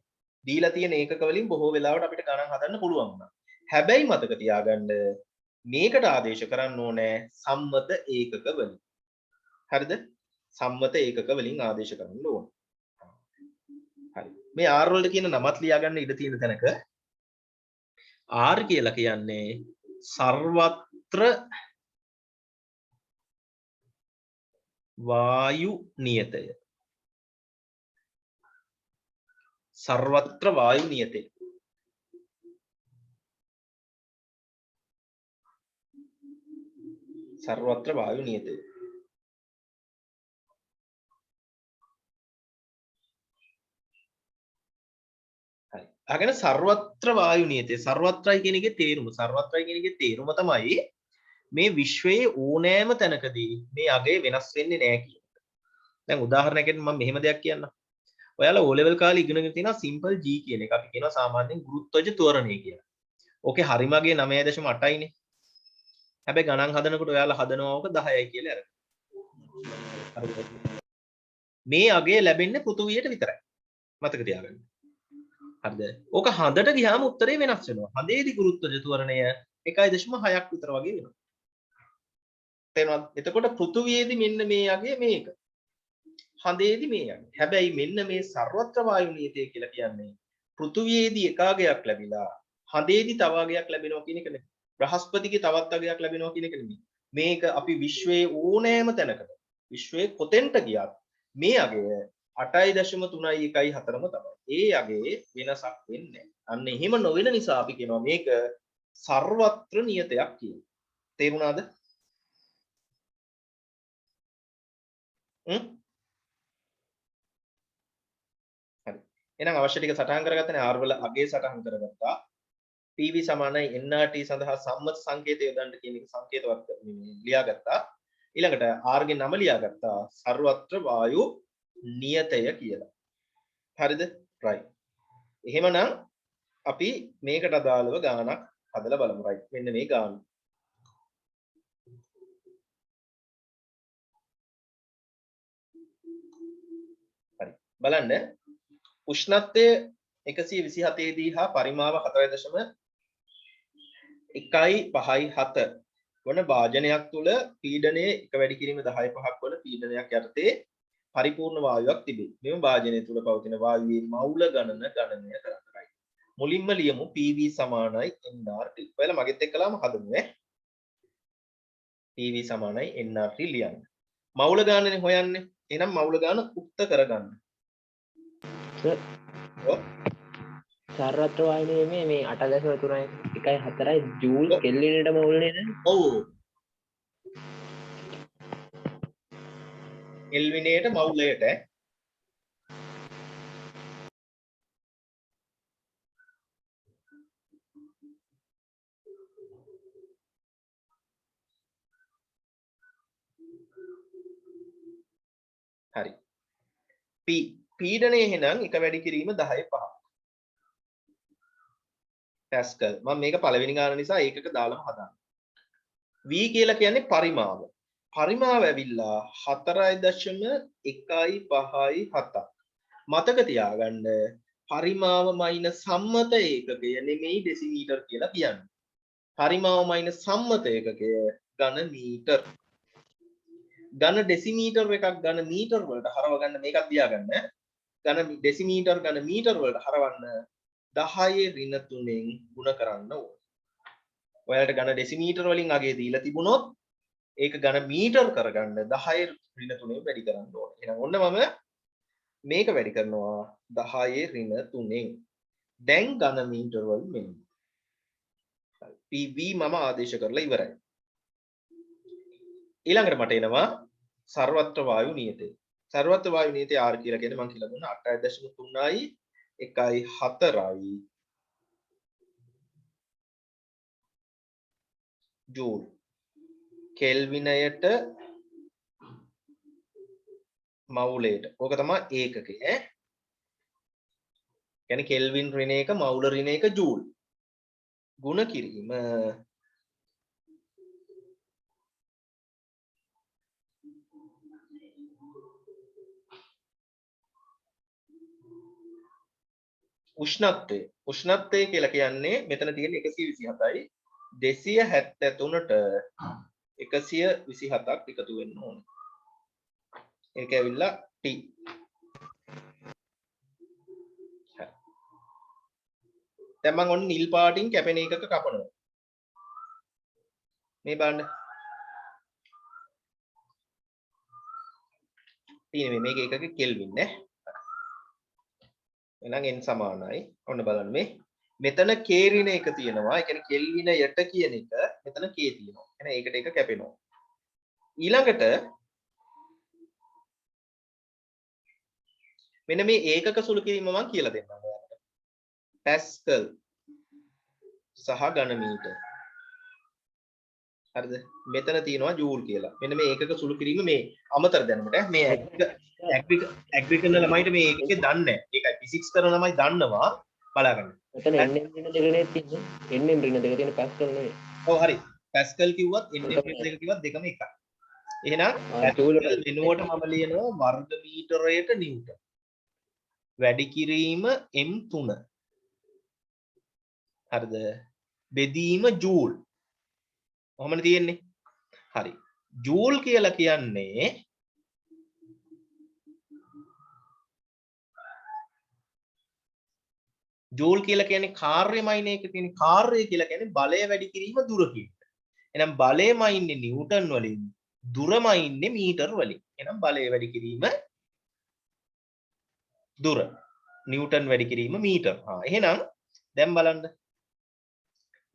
දීලා තියෙන ඒකක වලින් බොහෝ වෙලාවට අපිට ගණන් හදන්න පුළුවන් වුණා. හැබැයි මතක තියාගන්න මේකට ආදේශ කරන්න ඕනේ සම්මත ඒකක වලින්. හරිද? සම්මත ඒකක වලින් ආදේශ කරන්න ඕනේ. හරි. මේ R වලට කියන නමත් ලියාගන්න ඉඩ තියෙන තැනක R කියලා කියන්නේ සර්වත්‍ර වායු නියතය. सर्वत्र वायु नियते. सर्वत्र वायु नियते. හරි. අගන सर्वत्र वायु नियते. सर्वत्रයි කියන එකේ තේරුම. सर्वत्रයි කියන එකේ තේරුම තමයි මේ විශ්වයේ ඕනෑම තැනකදී මේ අගය වෙනස් වෙන්නේ නැහැ කියන එක. දැන් උදාහරණයකට මම මෙහෙම දෙයක් කියන්නම්. ඔයාලා O level කාලේ ඉගෙනගෙන තියෙනවා simple G කියන එක. අපි කියනවා සාමාන්‍යයෙන් ගුරුත්වජ ත්වරණය කියලා. ඕකේ හරිමගේ 9.8යි නේ. හැබැයි ගණන් හදනකොට ඔයාලා හදනවා ඕක 10යි කියලා අරගෙන. මේ අගය ලැබෙන්නේ පෘථුවියට විතරයි. මතක තියාගන්න. හරිද? ඕක හඳට ගියාම උත්තරේ වෙනස් වෙනවා. හඳේදී ගුරුත්වජ ත්වරණය 1.6ක් විතර වගේ වෙනවා. තේරෙනවද? එතකොට පෘථුවියේදී මෙන්න මේ අගය මේක. හඳේදී මේ යන්නේ. හැබැයි මෙන්න මේ සර්වත්‍ර වායු නියතය කියලා කියන්නේ පෘථුවියේදී එක අගයක් ලැබිලා හඳේදී තව අගයක් ලැබෙනවා කියන එක නෙමෙයි. බ්‍රහස්පතිගේ තවත් අගයක් ලැබෙනවා කියන එක නෙමෙයි. මේක අපි විශ්වයේ ඕනෑම තැනකට විශ්වයේ කොතෙන්ට ගියත් මේ අගය 8.314ම තමයි. ඒ අගයේ වෙනසක් වෙන්නේ නැහැ. අන්න එහෙම නොවන නිසා අපි කියනවා මේක සර්වත්‍ර නියතයක් කියලා. තේරුණාද? එහෙනම් අවශ්‍ය ටික සටහන් කරගත්තනේ R වල අගය සටහන් කරගත්තා. PV සමානයි nRT සඳහා සම්මත සංකේතය යොදන්න කියන එක සංකේතවත් ලියාගත්තා. ඊළඟට R ගේ නම ලියාගත්තා සර්වත්‍ර වායු නියතය කියලා. හරිද? right. එහෙමනම් අපි මේකට අදාළව ගානක් හදලා බලමු. right. මෙන්න මේ ගාන. හරි. බලන්න උෂ්ණත්වය 127 දී හා පරිමාව 4.157 වන භාජනයක් තුල පීඩනය එක වැඩි කිරීම 10.5ක් වන පීඩනයක් යටතේ පරිපූර්ණ වායුවක් තිබේ. මෙම භාජනය තුල පවතින වායුවේ මවුල ගණන ගණනය කරන්නයි. මුලින්ම ලියමු PV සමානයි nRT. ඔයාලා මගෙත් එක්කලාම හදමු ඈ. PV සමානයි nRT ලියන්න. මවුල ගානනේ හොයන්නේ. එහෙනම් මවුල ගාන උක්ත කරගන්න. සර්වත්‍ර වායුවේ මේ 8.3යි ජූල් කෙල්විනට මවුල් නේද? ඔව්. කෙල්විනේට මවුලයට හරි. පීඩනය එහෙනම් එක වැඩි කිරීම 10.5. පැස්කල්. මම මේක පළවෙනි ගාන නිසා ඒකක දාලාම හදාන්න. V කියලා කියන්නේ පරිමාව. පරිමාව ඇවිල්ලා 4.157. මතක තියාගන්න පරිමාව මයිනස් සම්මත ඒකකය නෙමෙයි ඩෙසිමීටර් කියලා කියන්නේ. පරිමාව මයිනස් සම්මත ඒකකය ඝන මීටර්. ඝන ඩෙසිමීටර් එකක් ඝන මීටර් වලට හරව ගන්න මේකක් තියාගන්න. ඝන ඩෙසිමීටර් ඝන මීටර් වලට හරවන්න 10 ඍණ 3ෙන් ගුණ කරන්න ඕනේ. ඔයාලට ඝන ඩෙසිමීටර් වලින් අගේ දීලා තිබුණොත් ඒක ඝන මීටර් කරගන්න 10 ඍණ 3ෙන් වැඩි කරන්න ඕනේ. එහෙනම් ඔන්න මම මේක වැඩි කරනවා 10 ඍණ 3ෙන්. දැන් ඝන මීටර් වල මෙන්න. PV මම ආදේශ කරලා ඉවරයි. ඊළඟට මට එනවා සර්වත්‍ර වායු නියතය. සර්වත්‍ර වායු නියතය R කියලා කියන්නේ මම කියලා දුන්නා 8.3යි 1.4යි ජූල්. කෙල්විනයට මවුලයට. ඕක තමයි ඒකකය ඈ. කියන්නේ කෙල්වින් ඍණ 1 මවුල ඍණ 1 ජූල්. ගුණ කිරීම උෂ්ණත්වය කියලා කියන්නේ මෙතන තියෙන 127යි 273ට 127ක් එකතු වෙන්න ඕනේ. ඒක ඇවිල්ලා T. දැන් මම ඔන්න නිල් පාටින් කැපෙන එකක කපනවා. මේ බලන්න. තියෙන්නේ මේක එකක කෙල්වින් නේ. එහෙනම් n සමානයි. ඔන්න බලන්න මේ මෙතන k ඍණ එක තියෙනවා. ඒ කියන්නේ කෙල්වින යට කියන එක මෙතන k තියෙනවා. එහෙනම් ඒකට එක කැපෙනවා. ඊළඟට මෙන්න මේ ඒකක සුළු කිරීම මම කියලා දෙන්නම් ඔයාලට. පැස්කල් සහ ඝන මීටර. හරිද? මෙතන තියෙනවා ජූල් කියලා. මෙන්න මේ ඒකක සුළු කිරීම මේ අමතර දැනුමට මේ ඇග්‍රි කරන ළමයිට මේ ඒකකේ දන්නේ නැහැ. ඒකයි ෆිසික්ස් කරන ළමයි දන්නවා බලාගන්න. මෙතන nm ඍණ දෙකනේ තියෙන්නේ. nm ඍණ දෙක තියෙන පැස්කල් නෙවෙයි. ඔව් හරි. පැස්කල් කිව්වත් nm දෙක කිව්වත් දෙකම එකයි. එහෙනම් ජූල් වෙනුවට මම ලියනවා වර්ග මීටරයට නිව්ටන්. වැඩි කිරීම m3. හරිද? බෙදීම ජූල්. කොහොමද තියෙන්නේ? හරි. ජූල් කියලා කියන්නේ ජූල් කියලා කියන්නේ කාර්යමයින එක තියෙන කාර්යය කියලා කියන්නේ බලය වැඩි කිරීම දුර කියන එක. එහෙනම් බලයමයි ඉන්නේ නිව්ටන් වලින් දුරමයි ඉන්නේ මීටර වලින්. එහෙනම් බලය වැඩි කිරීම දුර. නිව්ටන් වැඩි කිරීම මීටර. එහෙනම් දැන් බලන්න.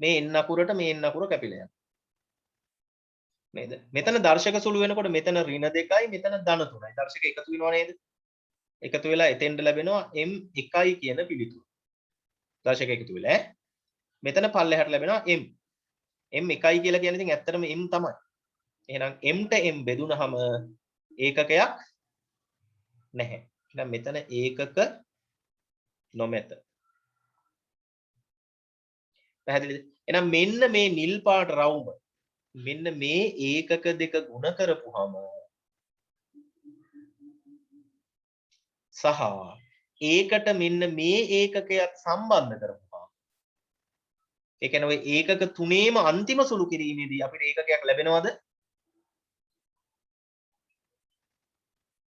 මේ n අකුරට මේ n අකුර කැපිලා යනවා. නේද? මෙතන දර්ශක සුළු වෙනකොට මෙතන ඍණ 2යි මෙතන ධන 3යි. දර්ශක එකතු වෙනවා නේද? එකතු වෙලා එතෙන්ට ලැබෙනවා m1 කියන පිළිතුර. දර්ශක එකතු වෙලා මෙතන පල්ලෙහාට ලැබෙනවා m. m1 කියලා කියන්නේ ඉතින් ඇත්තටම m තමයි. එහෙනම් m ට m බෙදුනහම ඒකකයක් නැහැ. එහෙනම් මෙතන ඒකක නොමැත. පැහැදිලිද? එහෙනම් මෙන්න මේ නිල් පාට රවුම මෙන්න මේ ඒකක දෙක ගුණ කරපුවාම සහ ඒකට මෙන්න මේ ඒකකයක් සම්බන්ධ කරපුවාම ඒ කියන්නේ ඔය ඒකක තුනේම අන්තිම සුළු කිරීමේදී අපිට ඒකකයක් ලැබෙනවද?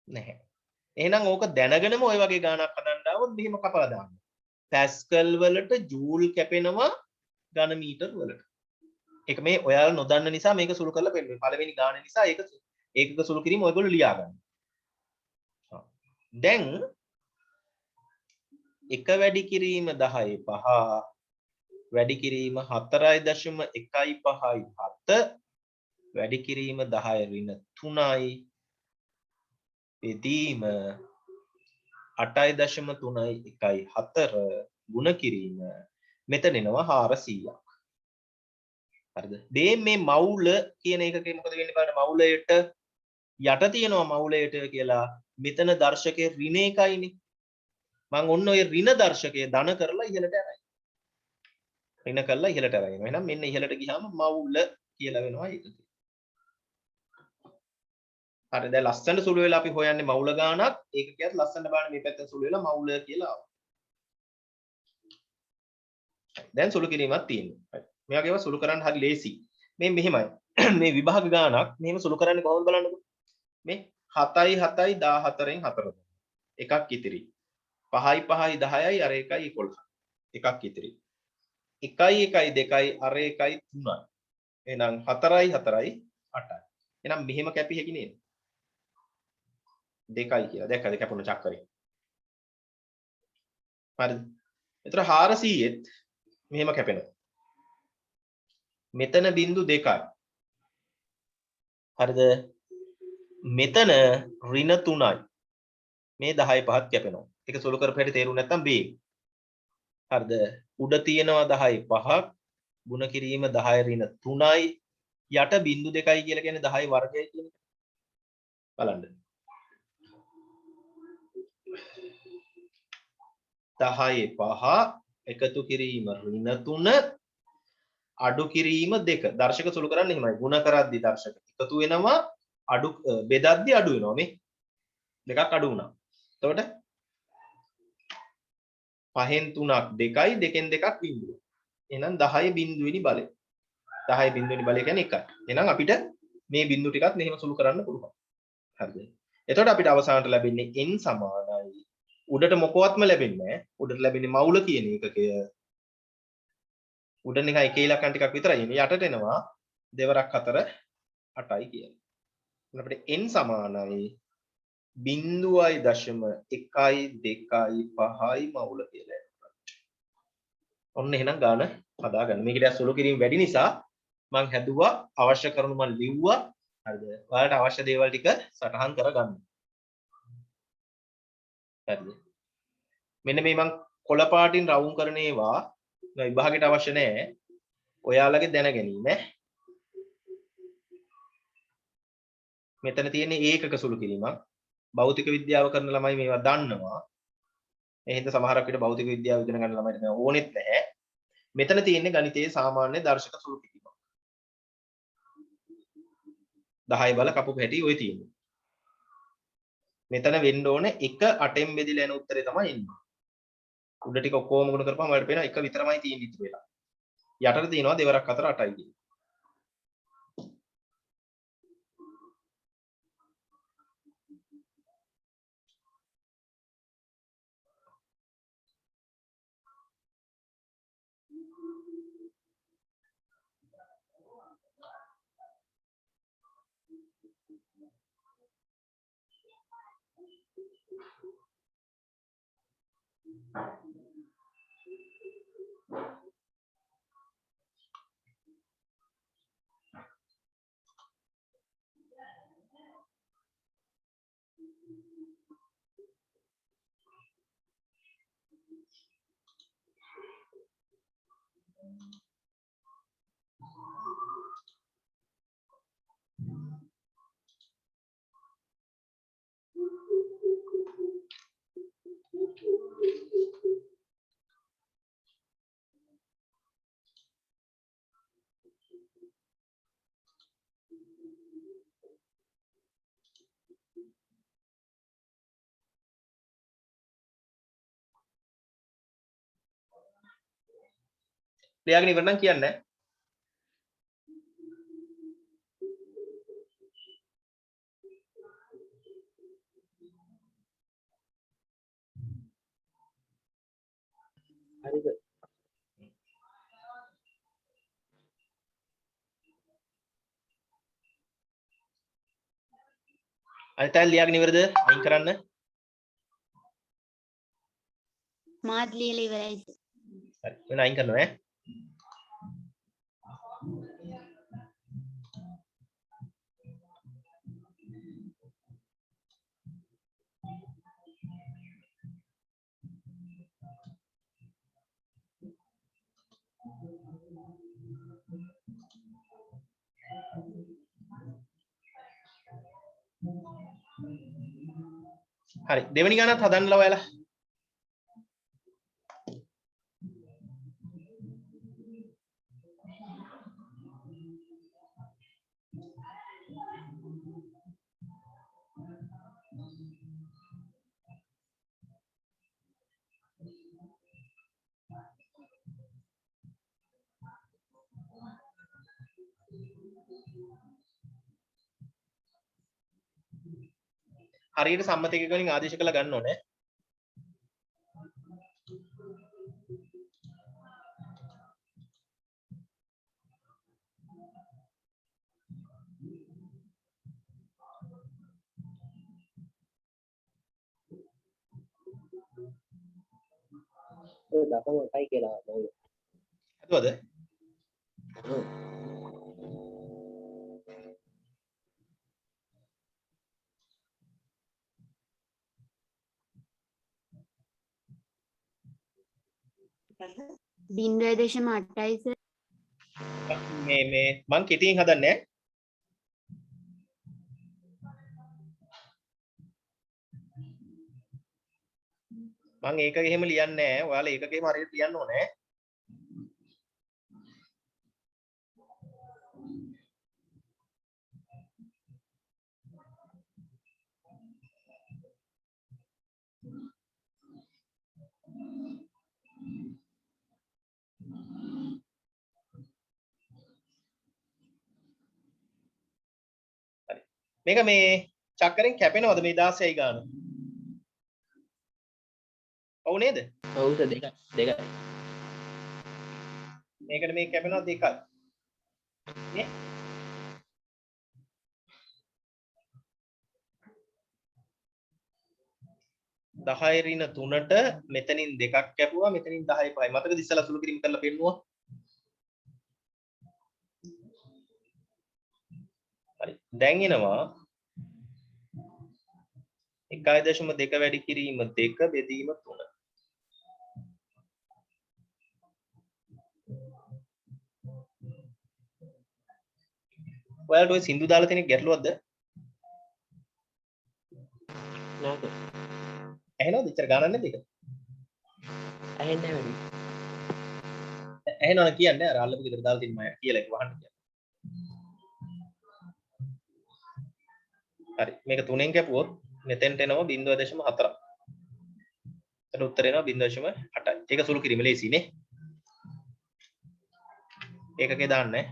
නැහැ. එහෙනම් ඕක දැනගෙනම ඔය වගේ ගාණක් හදන්න ආවොත් මෙහෙම කපලා දාන්න. පැස්කල් වලට ජූල් කැපෙනවා ඝන මීටර වලට. ඒක මේ ඔයාලා නොදන්න නිසා මේක සුළු කරලා පෙන්නනවා. පළවෙනි ගාන නිසා ඒක ඒකක සුළු කිරීම ඔයගොල්ලෝ ලියා ගන්න. දැන් 1 වැඩි කිරීම 10/5 වැඩි කිරීම 4.157 වැඩි කිරීම 10^3යි බෙදීම 8.314 ගුණ කිරීම මෙතන එනවා 400ක්. හරිද? මේ මවුල කියන එකකේ මොකද වෙන්නේ බලන්න මවුලයට යට තියෙනවා මවුලයට කියලා මෙතන දර්ශකයේ ඍණ එකයිනේ. මම ඔන්න ඔය ඍණ දර්ශකයේ ධන කරලා ඉහළට අරයි. ඍණ කරලා ඉහළට අරයි. එහෙනම් මෙන්න ඉහළට ගියාම මවුල කියලා වෙනවා ඒකකේ. හරි දැන් ලස්සනට සුළු වෙලා අපි හොයන්නේ මවුල ගානක් ඒකකයක් ලස්සනට බලන්න මේ පැත්තෙන් සුළු වෙලා මවුල කියලා ආවා. දැන් සුළු කිරීමක් තියෙනවා. මේ වගේ ඒවා සුළු කරන්න හරි ලේසි. මේ මෙහෙමයි. මේ විභාග ගානක් මෙහෙම සුළු කරන්නේ කොහොමද බලන්නකෝ. මේ 7යි 7යි 14න් 4 එකක් ඉතිරි. 5යි 5යි 10යි අර 1යි 11. එකක් ඉතිරි. 1යි 1යි 2යි අර 1යි 3යි. එහෙනම් 4යි 4යි 8යි. එහෙනම් මෙහෙම කැපි හැකි නේද? 2යි කියලා. දැක්කද කැපුණ චක්‍රය? හරිද? ඒතර 400ෙත් මෙහෙම කැපෙනවා. මෙතන බිංදු 2යි. හරිද? මෙතන ඍණ 3යි. මේ 10යි 5ත් කැපෙනවා. ඒක සුළු කරපු හැටි තේරුම් නැත්නම් B. හරිද? උඩ තියෙනවා 10යි 5ක් ගුණ කිරීම 10 ඍණ 3යි යට බිංදු 2යි කියලා කියන්නේ 10යි වර්ගය කියන එක. බලන්න. 10යි 5 එකතු කිරීම ඍණ 3 අඩු කිරීම 2 දර්ශක සුළු කරන්නේ එහෙමයි ಗುಣ කරද්දී දර්ශක එකතු වෙනවා අඩු බෙදද්දී අඩු වෙනවා මේ දෙකක් අඩු වුණා එතකොට 5න් 3ක් 2යි 2න් 2ක් බිඳුව. එහෙනම් 10 බිඳුවෙනි බලය. 10 බිඳුවෙනි බලය කියන්නේ 1යි. එහෙනම් අපිට මේ බිඳු ටිකත් මෙහෙම සුළු කරන්න පුළුවන්. හරිද? එතකොට අපිට අවසානට ලැබෙන්නේ n සමානයි. උඩට මොකවත්ම ලැබෙන්නේ නැහැ. උඩට ලැබෙන්නේ මවුල කියන එකකය. උඩ නිකන් එක ඉලක්කම් ටිකක් විතරයි එන්නේ. යටට එනවා දෙවරක් 4 8යි කියලා. එහෙනම් අපිට n සමානයි 0.1 2යි 5යි මවුල කියලා. ඔන්න එහෙනම් ගාන හදාගන්න. මේකට සුළු කිරීම වැඩි නිසා මම හැදුවා අවශ්‍ය කරුණු මම ලිව්වා. හරිද? ඔයාලට අවශ්‍ය දේවල් ටික සටහන් කරගන්න. හරිද? මෙන්න මේ මම කොළ පාටින් රවුම් කරන ඒවා විභාගයට අවශ්‍ය නැහැ. ඔයාලගේ දැන ගැනීම. මෙතන තියෙන ඒකක සුළු කිරීමක්. භෞතික විද්‍යාව කරන ළමයි මේවා දන්නවා. ඒ හින්දා සමහරක් විට භෞතික විද්‍යාව ඉගෙන ගන්න ළමයිට මේවා ඕනෙත් නැහැ. මෙතන තියෙන්නේ ගණිතයේ සාමාන්‍ය දර්ශක සුළු කිරීමක්. 10 බල කපපු හැටි ඔය තියෙන්නේ. මෙතන වෙන්න ඕනේ 1 8න් බෙදිලා යන උත්තරේ තමයි එන්නේ. උඩ ටික ඔක්කොම ගුණ කරපුවම ඔයාලට පේනවා 1 විතරමයි තියෙන්නේ ඉතුරු වෙලා. යටට තියෙනවා දෙවරක් 4 8යි කියලා. ලියාගෙන ඉවර නම් කියන්නේ. හරිද? අනිත් අය ලියාගෙන ඉවරද? අයින් කරන්න. මාත් ලියලා ඉවරයි. හරි. වෙන අයින් කරනවා ඈ. හරි. දෙවෙනි ගණනත් හදන්නලා ඔයාලා. හරියට සම්මත එක වලින් ආදේශ කළා ගන්න ඕනේ. ඔය දකම 8යි කියලා මවුල. හදුවද? බිංදුව දශම 8යි සර්. මේ මං කෙටියෙන් හදන්නේ. මං ඒක එහෙම ලියන්නේ නැහැ. ඔයාලා ඒකකේම හරියට ලියන්න ඕනේ. මේක මේ චක්කරෙන් කැපෙනවද මේ 16යි ගාන? ඔව් නේද? ඔව් සර් දෙකයි. මේකට මේ කැපෙනවා 2යි. නේ? දහය ඍණ 3ට මෙතනින් 2ක් කැපුවා මෙතනින් 10යි 5යි. මතකද ඉස්සලා සුළු කිරීම කරලා පෙන්නුවා? හරි. දැන් එනවා 1.2 වැඩි කිරීම 2 බෙදීම 3. ඔයාලට ඔය සින්දු දාලා තියෙන ගැටලුවක්ද? නෑ සර්. ඇහෙනවද? ඉච්චර ගානක් නැද්ද ඒක? ඇහෙන්නේ නැහැ වැඩි. ඇහෙනවද කියන්නේ අර අල්ලපු ගෙදර දාලා තියෙන මම කියලා ඒක වහන්න කියන්නේ. හරි. මේක 3ෙන් කැපුවොත් මෙතෙන්ට එනවා 0.4. එතන උත්තර එනවා 0.8යි. ඒක සුළු කිරීම ලේසි නේ. ඒකකේ දාන්නේ.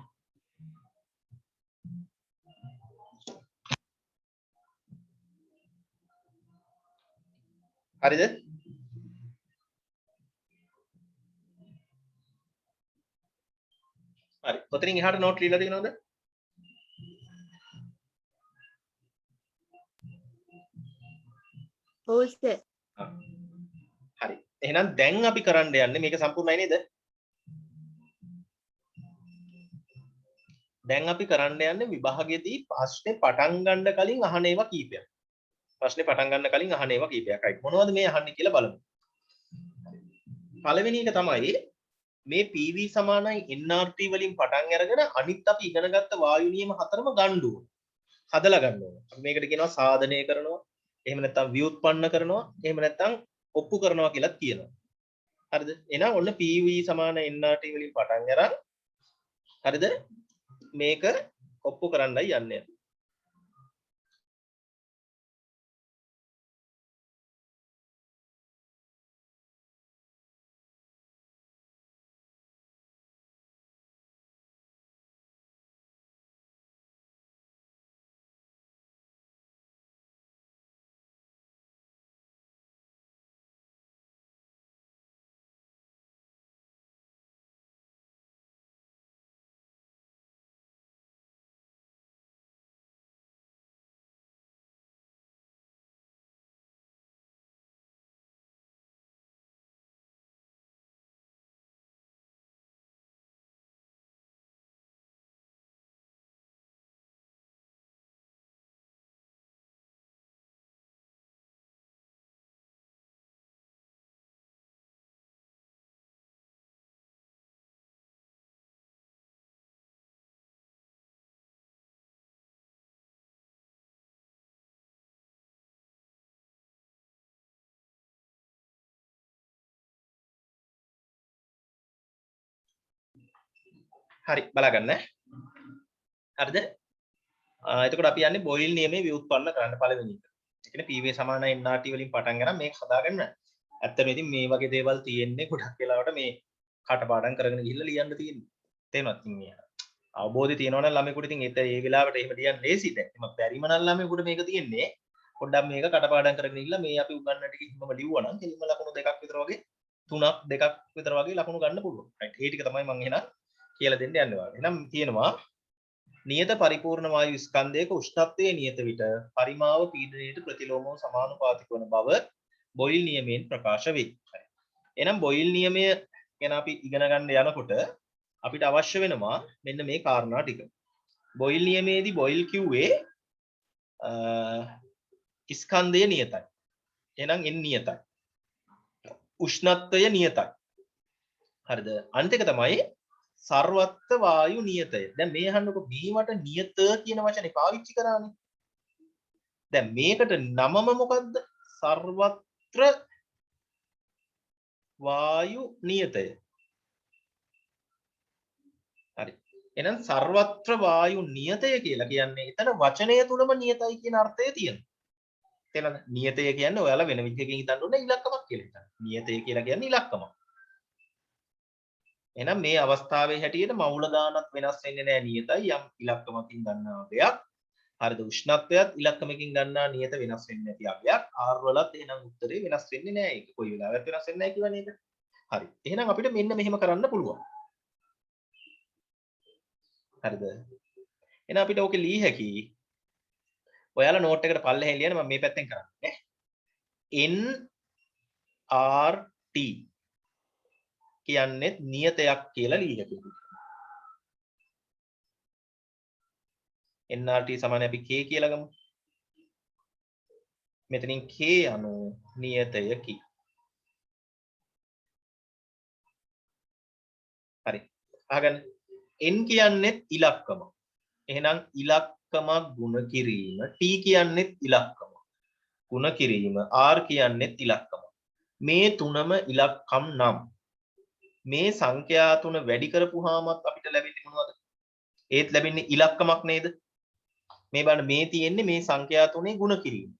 හරිද? හරි. කොතනින් එහාට නෝට් ලියලා තියෙනවද? ඔව් සර්. හරි. එහෙනම් දැන් අපි කරන්න යන්නේ මේක සම්පූර්ණයි නේද? දැන් අපි කරන්න යන්නේ විභාගයේදී ප්‍රශ්නේ පටන් ගන්න කලින් අහන ඒවා කීපයක්. ප්‍රශ්නේ පටන් ගන්න කලින් අහන ඒවා කීපයක්. හරි. මොනවද මේ අහන්නේ කියලා බලමු. පළවෙනි එක තමයි මේ PV සමානයි nRT වලින් පටන් අරගෙන අනිත් අපි ඉගෙනගත්ත වායු නියම හතරම ගන්න ඕන. හදලා ගන්න ඕන. අපි මේකට කියනවා සාධනය කරනවා. එහෙම නැත්නම් ව්‍යුත්පන්න කරනවා. එහෙම නැත්නම් ඔප්පු කරනවා කියලාත් කියනවා. හරිද? එහෙනම් ඔන්න PV සමාන nRT වලින් පටන් අරන් හරිද? මේක ඔප්පු කරන්නයි යන්නේ. හරි බලාගන්න. හරිද? එතකොට අපි යන්නේ බොයිල් නියමයේ ව්‍යුත්පන්න කරන්න පළවෙනි එක. ඒ කියන්නේ PV සමාන nRT වලින් පටන් ගන්න මේක හදාගන්න. ඇත්තටම ඉතින් මේ වගේ දේවල් තියෙන්නේ ගොඩක් වෙලාවට මේ කටපාඩම් කරගෙන ගිහිල්ලා ලියන්න තියෙන්නේ. තේරුණාද ඉතින් මේ අවබෝධය තියෙනවා නම් ළමයෙකුට ඉතින් ඒ වෙලාවට එහෙම ලියන්න ලේසියි දැන්. එහම බැරිම නම් ළමයෙකුට මේක තියෙන්නේ පොඩ්ඩක් මේක කටපාඩම් කරගෙන ගිහිල්ලා මේ අපි උගන්වන ටික හිමම ලිව්වනම් එලිම ලකුණු දෙකක් විතර වගේ තුනක් දෙකක් විතර වගේ ලකුණු ගන්න පුළුවන්. රයිට්. ඒ ටික තමයි මම එහෙනම් කියලා දෙන්න යන්නේ වාගේ. එහෙනම් තියෙනවා නියත පරිපූර්ණ වායු ස්කන්ධයක උෂ්ණත්වයේ නියත විට පරිමාව පීඩනයට ප්‍රතිලෝමව සමානුපාතික වන බව බොයිල් නියමයෙන් ප්‍රකාශ වේ. හරි. එහෙනම් බොයිල් නියමය ගැන අපි ඉගෙන ගන්න යනකොට අපිට අවශ්‍ය වෙනවා මෙන්න මේ කාරණා ටික. බොයිල් නියමයේදී බොයිල් කිව්වේ ස්කන්ධය නියතයි. එහෙනම් n නියතයි. උෂ්ණත්වය නියතයි. හරිද? අනිත් එක තමයි සර්වත්ත වායු නියතය. දැන් මේ අහන්නකො බීමට නියත කියන වචනේ පාවිච්චි කරානේ. දැන් මේකට නමම මොකද්ද? සර්වත්‍ර වායු නියතය. හරි. එහෙනම් සර්වත්‍ර වායු නියතය කියලා කියන්නේ එතන වචනය තුලම නියතයි කියන අර්ථය තියෙනවා. තේරෙනවද? නියතය කියන්නේ ඔයාලා වෙන විදිහකින් හිතන්න ඕනේ ඉලක්කමක් කියලා හිතන්න. නියතය කියලා කියන්නේ ඉලක්කමක්. එහෙනම් මේ අවස්ථාවේ හැටියට මවුල දානත් වෙනස් වෙන්නේ නැහැ නියතයි යම් ඉලක්කමකින් ගන්නා දෙයක්. හරිද? උෂ්ණත්වයත් ඉලක්කමකින් ගන්නා නියත වෙනස් වෙන්නේ නැති අගයක්. R වලත් එහෙනම් උත්තරේ වෙනස් වෙන්නේ නැහැ. ඒක කොයි වෙලාවෙත් වෙනස් වෙන්නේ නැහැ කියවනේ ඒක. හරි. එහෙනම් අපිට මෙන්න මෙහෙම කරන්න පුළුවන්. හරිද? එහෙනම් අපිට ඕකේ ලී හැකි. ඔයාලා නෝට් එකට පල්ලෙහෙන් ලියන්න මම මේ පැත්තෙන් කරන්නේ. NRT කියන්නේ නියතයක් කියලා ලී හැකි. NRT සමාන අපි K කියලා ගමු. මෙතනින් K අනු නියතයකි. හරි. අහගන්න. N කියන්නේ ඉලක්කම. එහෙනම් ඉලක්කමක් ගුණ කිරීම T කියන්නේ ඉලක්කම. ගුණ කිරීම R කියන්නේ ඉලක්කම. මේ තුනම ඉලක්කම් නම් මේ සංඛ්‍යා තුන වැඩි කරපුවාමත් අපිට ලැබෙන්නේ මොනවද? ඒත් ලැබෙන්නේ ඉලක්කමක් නේද? මේ බලන්න මේ තියෙන්නේ මේ සංඛ්‍යා තුනේ ගුණ කිරීම.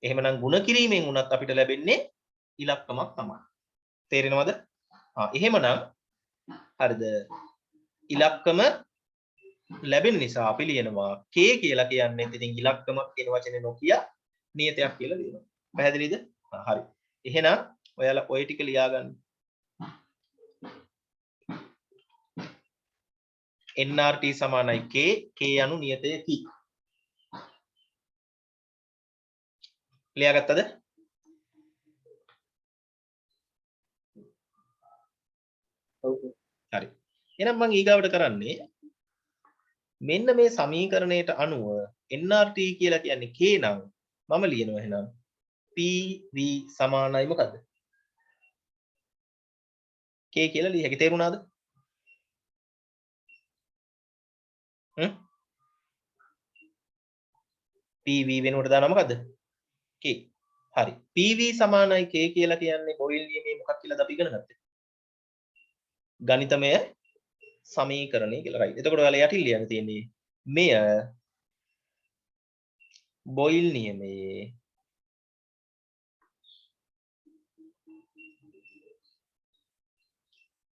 එහෙමනම් ගුණ කිරීමෙන් උනත් අපිට ලැබෙන්නේ ඉලක්කමක් තමයි. තේරෙනවද? එහෙමනම් හරිද? ඉලක්කම ලැබෙන නිසා අපි ලියනවා K කියලා කියන්නේ ඉතින් ඉලක්කමක් කියන වචනේ නොකිය නියතයක් කියලා ලියනවා. පැහැදිලිද? හරි. එහෙනම් ඔයාලා ඔය ටික ලියා ගන්න. NRT සමානයි K, K anu නියතයකි. ලියාගත්තද? හරි. එහෙනම් මම ඊගාවට කරන්නේ මෙන්න මේ සමීකරණයට අනුව NRT කියලා කියන්නේ K නම් මම ලියනවා එහෙනම් PV සමානයි මොකද්ද? K කියලා ලිය හැකි තේරුණාද? PV වෙනුවට දානවා මොකද්ද? K. හරි. PV සමානයි K කියලා කියන්නේ බොයිල් නියමයේ මොකක් කියලාද අපි ඉගෙන ගත්තේ? ගණිතමය සමීකරණය කියලා. රයිට්. එතකොට ඔයාලා යටින් ලියන්න තියෙන්නේ මෙය බොයිල් නියමයේ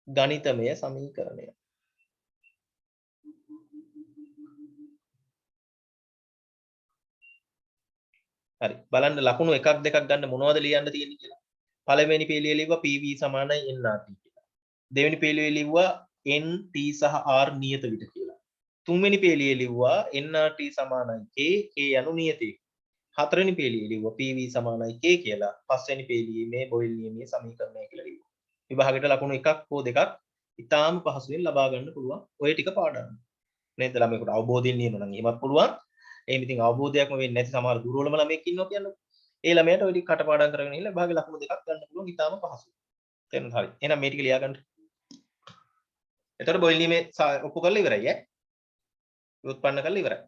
ගණිතමය සමීකරණය. හරි. බලන්න ලකුණු එකක් දෙකක් ගන්න මොනවද ලියන්න තියෙන්නේ කියලා. පළවෙනි පිළිවෙල ලිව්වා PV සමානයි NRT කියලා. දෙවෙනි පිළිවෙල ලිව්වා NT සහ R නියත විට කියලා. තුන්වෙනි පිළිවෙල ලිව්වා NRT සමානයි K, K anu නියතයි. හතරවෙනි පිළිවෙල ලිව්වා PV සමානයි K කියලා. පස්වෙනි පිළිවෙලේ බොයිල් නියමයේ සමීකරණය කියලා ලිව්වා. විභාගයට ලකුණු එකක් හෝ දෙකක් ඉතාම පහසුවෙන් ලබා ගන්න පුළුවන්. ඔය ටික පාඩම්. නේද? ළමයෙකුට අවබෝධයෙන් ලියන්න නම් එහෙමත් පුළුවන්. එහෙම ඉතින් අවබෝධයක්ම වෙන්නේ නැති සමහර දුර්වලම ළමයෙක් ඉන්නවා කියන්නකො. ඒ ළමයාට ඔය ටික කටපාඩම් කරගෙන ඉන්න විභාගේ ලකුණු දෙකක් ගන්න පුළුවන් ඉතාම පහසුයි. තේරුණාද? හරි. එහෙනම් මේ ටික ලියා ගන්න. එතකොට බොයිල් නියමයේ ඔප්පු කරලා ඉවරයි ඈ. උත්පන්න කරලා ඉවරයි.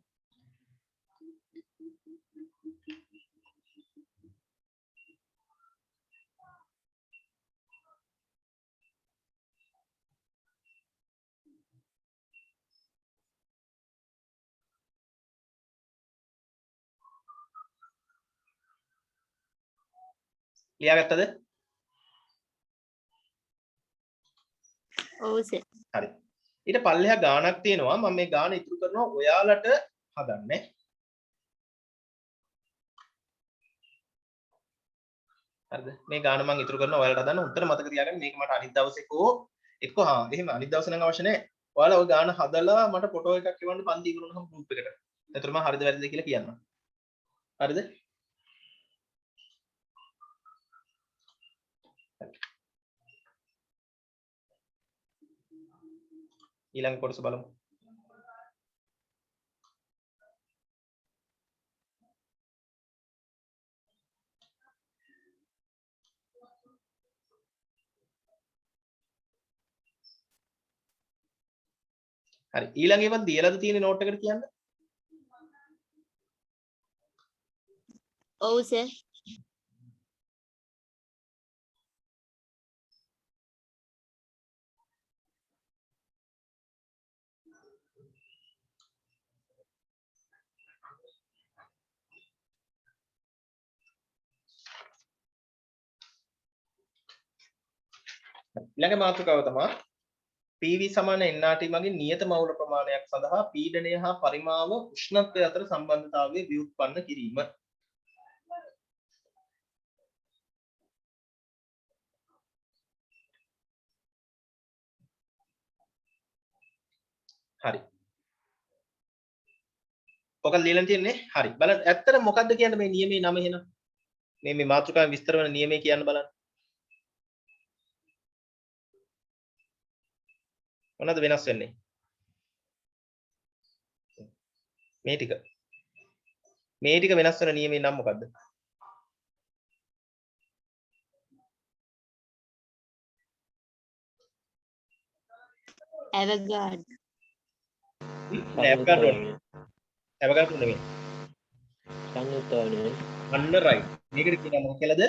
ලියාගත්තද? ඔව් සර්. හරි. ඊට පල්ලෙහා ගාණක් තියෙනවා. මම මේ ගාණ ඉතුරු කරනවා ඔයාලට හදන්නේ. හරිද? මේ ගාණ මම ඉතුරු කරනවා ඔයාලට හදන්න. උත්තර මතක තියාගන්න. මේක මට අනිත් දවසේ එක්ක එහෙම අනිත් දවසේ නම් අවශ්‍ය නැහැ. ඔයාලා ওই ගාණ හදලා මට ෆොටෝ එකක් එවන්න පන්ති ඉවරුනහම ගෲප් එකට. එතකොට මම හරිද වැරදිද කියලා කියන්නම්. හරිද? ඊළඟ කොටස බලමු. හරි. ඊළඟ ඒවා දියලාද තියෙන නෝට් එකට කියන්න. ඔව් සර්. ඊළඟ මාතෘකාව තමයි PV සමාන NRT මගින් නියත මවුල ප්‍රමාණයක් සඳහා පීඩනය හා පරිමාව උෂ්ණත්වය අතර සම්බන්ධතාවය ව්‍යුත්පන්න කිරීම. හරි. ඔක ලියලා තියෙන්නේ. හරි. බලන්න ඇත්තට මොකද්ද කියන්නේ මේ නියමයේ නම එහෙනම්? මේ මාතෘකාවෙන් විස්තර වෙන නියමයේ කියන්න බලන්න. මොනවද වෙනස් වෙන්නේ? මේ ටික වෙනස් වෙන නියමයේ නම මොකද්ද? ඇවගාඩ් ඇවගාඩ් නෙමෙයි. සංයුක්තවනේ අන්න රයිට්. මේකට කියනවා මොකද කියලාද?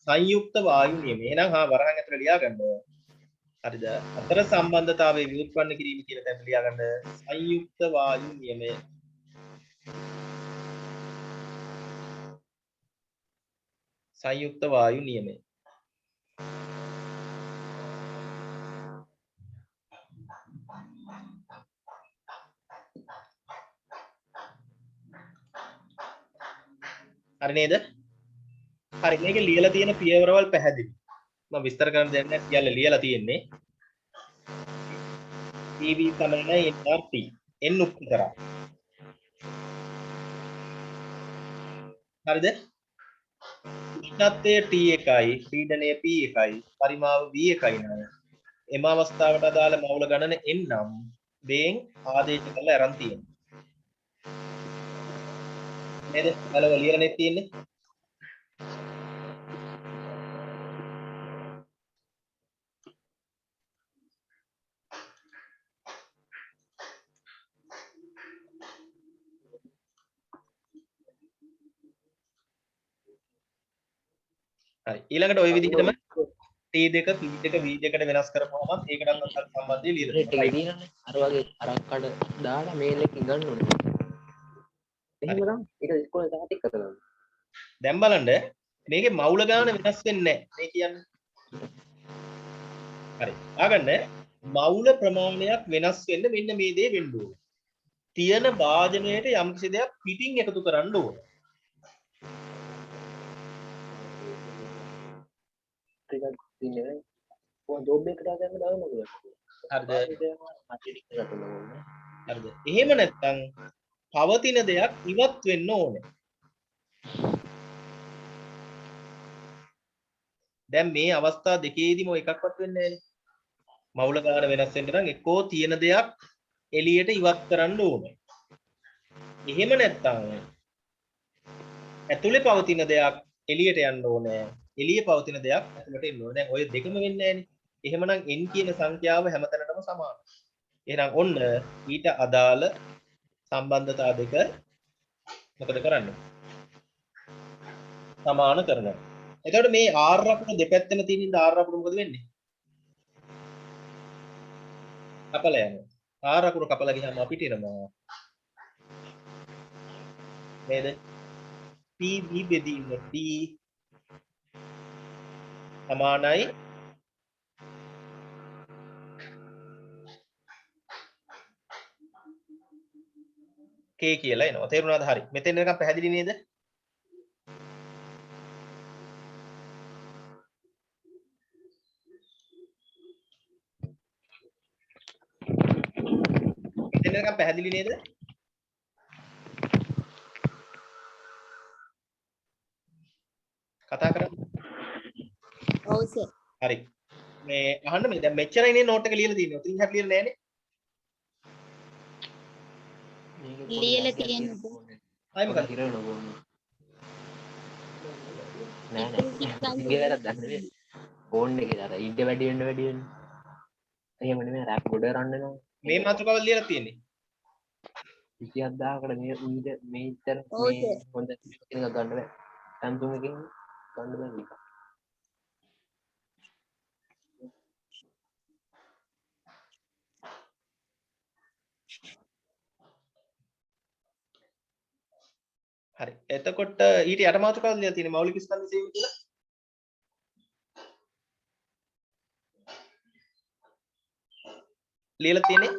සංයුක්ත වායු නියමය. එහෙනම් වරහන් ඇතුළේ ලියා ගන්න. හරිද? අතර සම්බන්ධතාවයේ ව්‍යුත්පන්න කිරීම කියන තැන ලියා ගන්න සංයුක්ත වායු නියමය. සංයුක්ත වායු නියමය. හරි නේද? හරි මේක ලියලා තියෙන පියවරවල් පැහැදිලි. මම විස්තර කරන්න දෙන්නේ නැහැ. කියලා ලියලා තියෙන්නේ. PV සමාන NRT n උත්තර. හරිද? උෂ්ණත්වය T1යි, පීඩනය P1යි, පරිමාව V1යි නම. එම අවස්ථාවට අදාළ මවුල ගණන n නම් දෙයෙන් ආදේශ කරලා අරන් තියෙනවා. නේද? බලව ලියලානේ තියෙන්නේ. හරි ඊළඟට ওই විදිහටම T2 P2 V2කට වෙනස් කරපුවම ඒකටත් අතර සම්බන්ධය ලියලා ටික තියෙනනේ අර වගේ අරක් කඩ දාලා මේල් එකකින් ගන්න ඕනේ. එහෙම නම් ඒක ඉස්කෝලේ තාටික් කරලා. දැන් බලන්න මේකේ මවුල ගාන වෙනස් වෙන්නේ නැහැ මේ කියන්නේ. හරි. ආගන්න මවුල ප්‍රමාණයක් වෙනස් වෙන්න මෙන්න මේ දේ වෙන්න ඕනේ. තියෙන වාදනයේට යම්කිසි දෙයක් පිටින් එකතු කරන්න ඕනේ. ටිකක් තියෙන්නේ. ඔය ජොබ් එකට ගන්න දාම මොකද? හරිද? හරිද? හරිද? එහෙම නැත්නම් පවතින දෙයක් ඉවත් වෙන්න ඕනේ. දැන් මේ අවස්ථා දෙකේදීම එකක්වත් වෙන්නේ නැහැ. මවුල ගාන වෙනස් වෙන්න නම් එක්කෝ තියෙන දෙයක් එළියට ඉවත් කරන්න ඕනේ. එහෙම නැත්නම් ඇතුලේ පවතින දෙයක් එළියට යන්න ඕනේ. එළියේ පවතින දෙයක් ඇතුලට එන්න ඕනේ. දැන් ඔය දෙකම වෙන්නේ නැහැනේ. එහෙමනම් n කියන සංඛ්‍යාව හැමතැනටම සමානයි. එහෙනම් ඔන්න ඊට අදාළ සම්බන්ධතා දෙක මොකද කරන්නේ? සමාන කරනවා. එතකොට මේ r අකුර දෙපැත්තෙම තියෙන ඉඳ r අකුර මොකද වෙන්නේ? කපලා යනවා. r අකුර කපලා ගියාම අපිට එනවා නේද? PV බෙදීම P සමානයි K කියලා එනවා. තේරුණාද? හරි. මෙතෙන් එකක් පැහැදිලි නේද? මෙතෙන් එකක් පැහැදිලි නේද? කතා කරන්නේ. ඔව් සර්. හරි. මේ අහන්න මේ දැන් මෙච්චරයි නේ නෝට් එක ලියලා තියෙන්නේ. ඔතනින් හරි ලියලා නෑනේ. ලියලා තියෙනවද? ආයි මොකද? හිරවල ඕනේ. නෑ නෑ. ඉංග්‍රීසි වැරද්දක් නෙවෙයි. ෆෝන් එකේ අර ඉඩ වැඩි වෙන්න. එහෙම නෙමෙයි රැප් ගොඩ රන් වෙනවා. මේ මාතෘකාවල් ලියලා තියෙන්නේ. 20000කට මේ ඉතර ඔව් මේ සර්. හොඳ එකක් ගන්න බෑ. Samsung එකකින් ගන්න බෑ මේක. හරි. එතකොට ඊට යට මාතෘකාවල් ලියලා තියෙන්නේ මෞලික ස්කන්ධ සේවය කියලා. ලියලා තියෙන්නේ?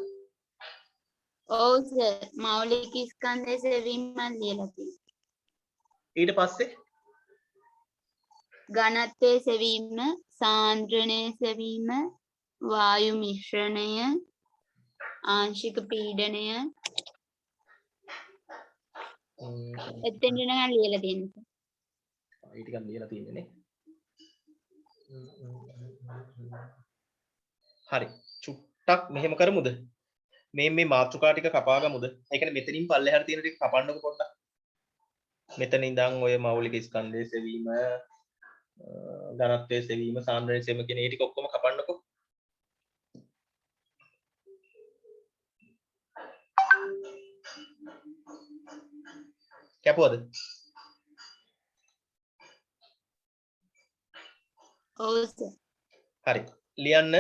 ඔව් සර් මෞලික ස්කන්ධයේ සෙවීම ලියලා තියෙනවා. ඊට පස්සේ ඝනත්වයේ සෙවීම, සාන්ද්‍රණයේ සෙවීම, වායු මිශ්‍රණය, ආංශික පීඩනය එතෙන්ට නම් ලියලා තියෙනවා. ඒ ටිකක් ලියලා තියෙන්නේ නේ. හරි. චුට්ටක් මෙහෙම කරමුද? මේ මාතෘකා ටික කපා ගමුද? ඒ කියන්නේ මෙතනින් පල්ලෙහාට තියෙන ටික කපන්නකො පොඩ්ඩක්. මෙතන ඉඳන් ඔය මෞලික ස්කන්ධයේ සෙවීම, ඝනත්වයේ සෙවීම, සාන්ද්‍රණයේ සෙවීම කියන ඒ ටික ඔක්කොම කපන්නකො. කැපුවද? ඔව් සර්. හරි. ලියන්න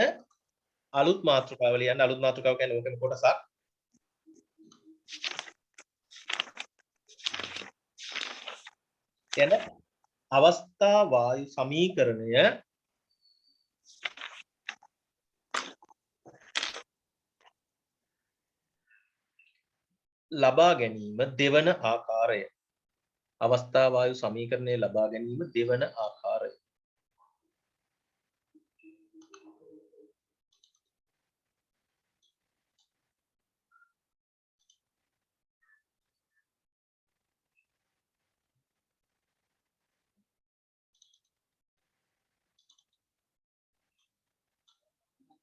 අලුත් මාතෘකාව ලියන්න. අලුත් මාතෘකාව කියන්නේ ඕකම කොටසක්. එන අවස්ථා වායු සමීකරණය ලබා ගැනීම දෙවන ආකාරය. අවස්ථා වායු සමීකරණය ලබා ගැනීම දෙවන ආකාරය.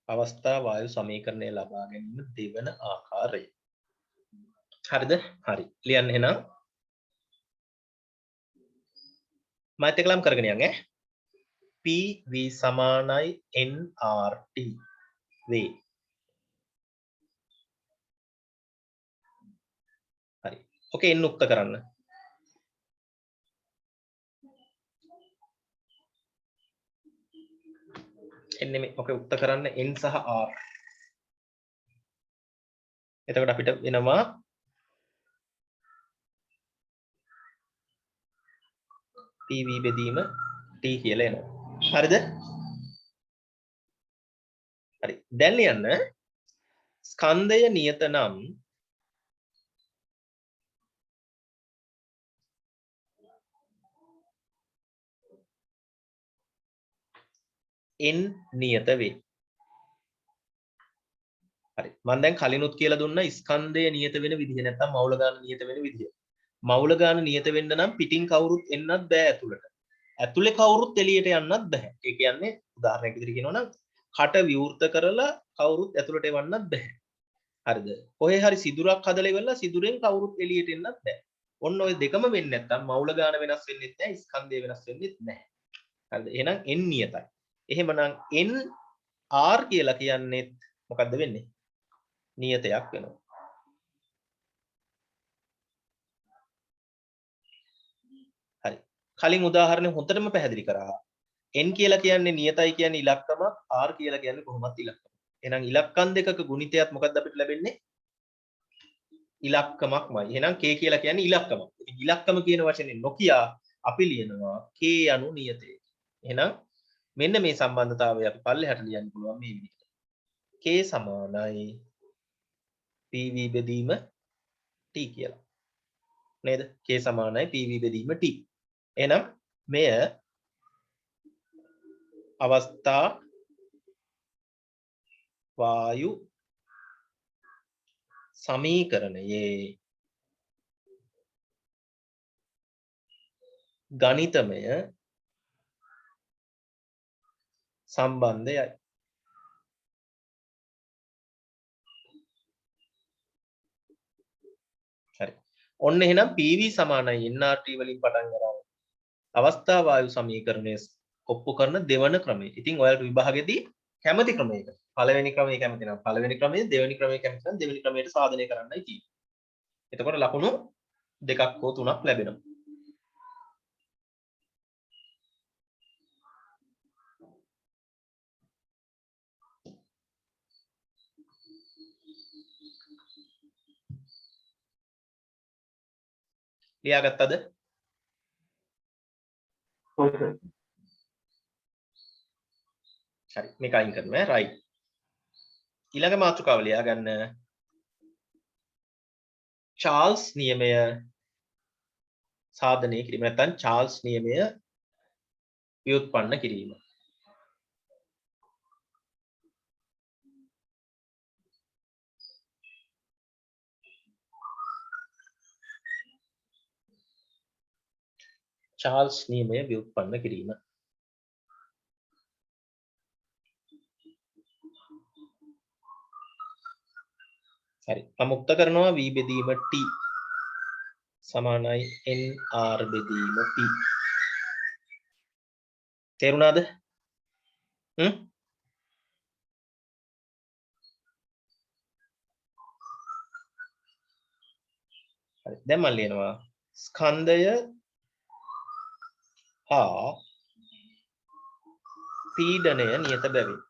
අවස්ථා වායු සමීකරණය ලබා ගැනීම දෙවන ආකාරය. හරිද? හරි. ලියන්න එහෙනම්. මයිත් එක්කලම් කරගෙන යන්න ඈ. PV සමානයි nRT වේ. හරි. ඕකේ n උක්ත කරන්න. n මේ ඕකේ උක්ත කරන්න n සහ r. එතකොට අපිට වෙනවා PV බෙදීම T කියලා එනවා. හරිද? හරි. දැන් ලියන්න ස්කන්ධය නියත නම් n නියත වේ. හරි. මම දැන් කලිනුත් කියලා දුන්නා ස්කන්ධය නියත වෙන විදිහ නැත්නම් මෞල ගාන නියත වෙන විදිහ. මෞල ගාන නියත වෙන්න නම් පිටින් කවුරුත් එන්නත් බෑ ඇතුළට. ඇතුලේ කවුරුත් එළියට යන්නත් බෑ. ඒ කියන්නේ උදාහරණයක් විදිහට කියනවා නම් කට විවෘත කරලා කවුරුත් ඇතුළට එවන්නත් බෑ. හරිද? කොහේ හරි සිදුරක් හදලා ඉවරලා සිදුරෙන් කවුරුත් එළියට එන්නත් බෑ. ඔන්න ඔය දෙකම වෙන්නේ නැත්නම් මෞල ගාන වෙනස් වෙන්නේ නැහැ, ස්කන්ධය වෙනස් වෙන්නේ නැහැ. හරිද? එහෙනම් n නියතයි. එහෙමනම් n r කියලා කියන්නේ මොකද්ද වෙන්නේ? නියතයක් වෙනවා. හරි. කලින් උදාහරණය හොඳටම පැහැදිලි කරා. n කියලා කියන්නේ නියතයි කියන්නේ ඉලක්කමක්, r කියලා කියන්නේ කොහොමත් ඉලක්කමක්. එහෙනම් ඉලක්කම් දෙකක ගුණිතයත් මොකක්ද අපිට ලැබෙන්නේ? ඉලක්කමක්මයි. එහෙනම් k කියලා කියන්නේ ඉලක්කමක්. ඉතින් ඉලක්කම කියන වචනේ නොකිය අපි ලියනවා k anu නියතය. එහෙනම් මෙන්න මේ සම්බන්ධතාවය අපි පල්ලෙහාට ලියන්න පුළුවන් මේ විදිහට. k සමානයි PV බෙදීම t කියලා. නේද? k සමානයි PV බෙදීම t. එහෙනම් මෙය අවස්ථා වායු සමීකරණයේ ගණිතමය සම්බන්ධයයි. හරි. ඔන්න එහෙනම් PV සමානයි nRT වලින් පටන් ගන්නවා. අවස්ථා වායු සමීකරණය ඔප්පු කරන දෙවන ක්‍රමය. ඉතින් ඔයාලට විභාගෙදී කැමති ක්‍රමයක. පළවෙනි ක්‍රමය කැමති නම් පළවෙනි ක්‍රමය, දෙවෙනි ක්‍රමය කැමති නම් දෙවෙනි ක්‍රමයට සාධනය කරන්නයි තියෙන්නේ. එතකොට ලකුණු දෙකක් හෝ තුනක් ලැබෙනවා. ලියාගත්තද? හරි මේක අයින් කරනවා right. ඊළඟ මාතෘකාව ලියා ගන්න. චාල්ස් නියමය සාධනය කිරීම නැත්නම් චාල්ස් නියමය ව්‍යුත්පන්න කිරීම. චාල්ස් නියමය ව්‍යුත්පන්න කිරීම. හරි. මම උක්ත කරනවා v බෙදීම t සමානයි nr බෙදීම p. තේරුණාද? හ්ම්? හරි. දැන් මම ලියනවා ස්කන්ධය හා පීඩනය නියත බැවින්.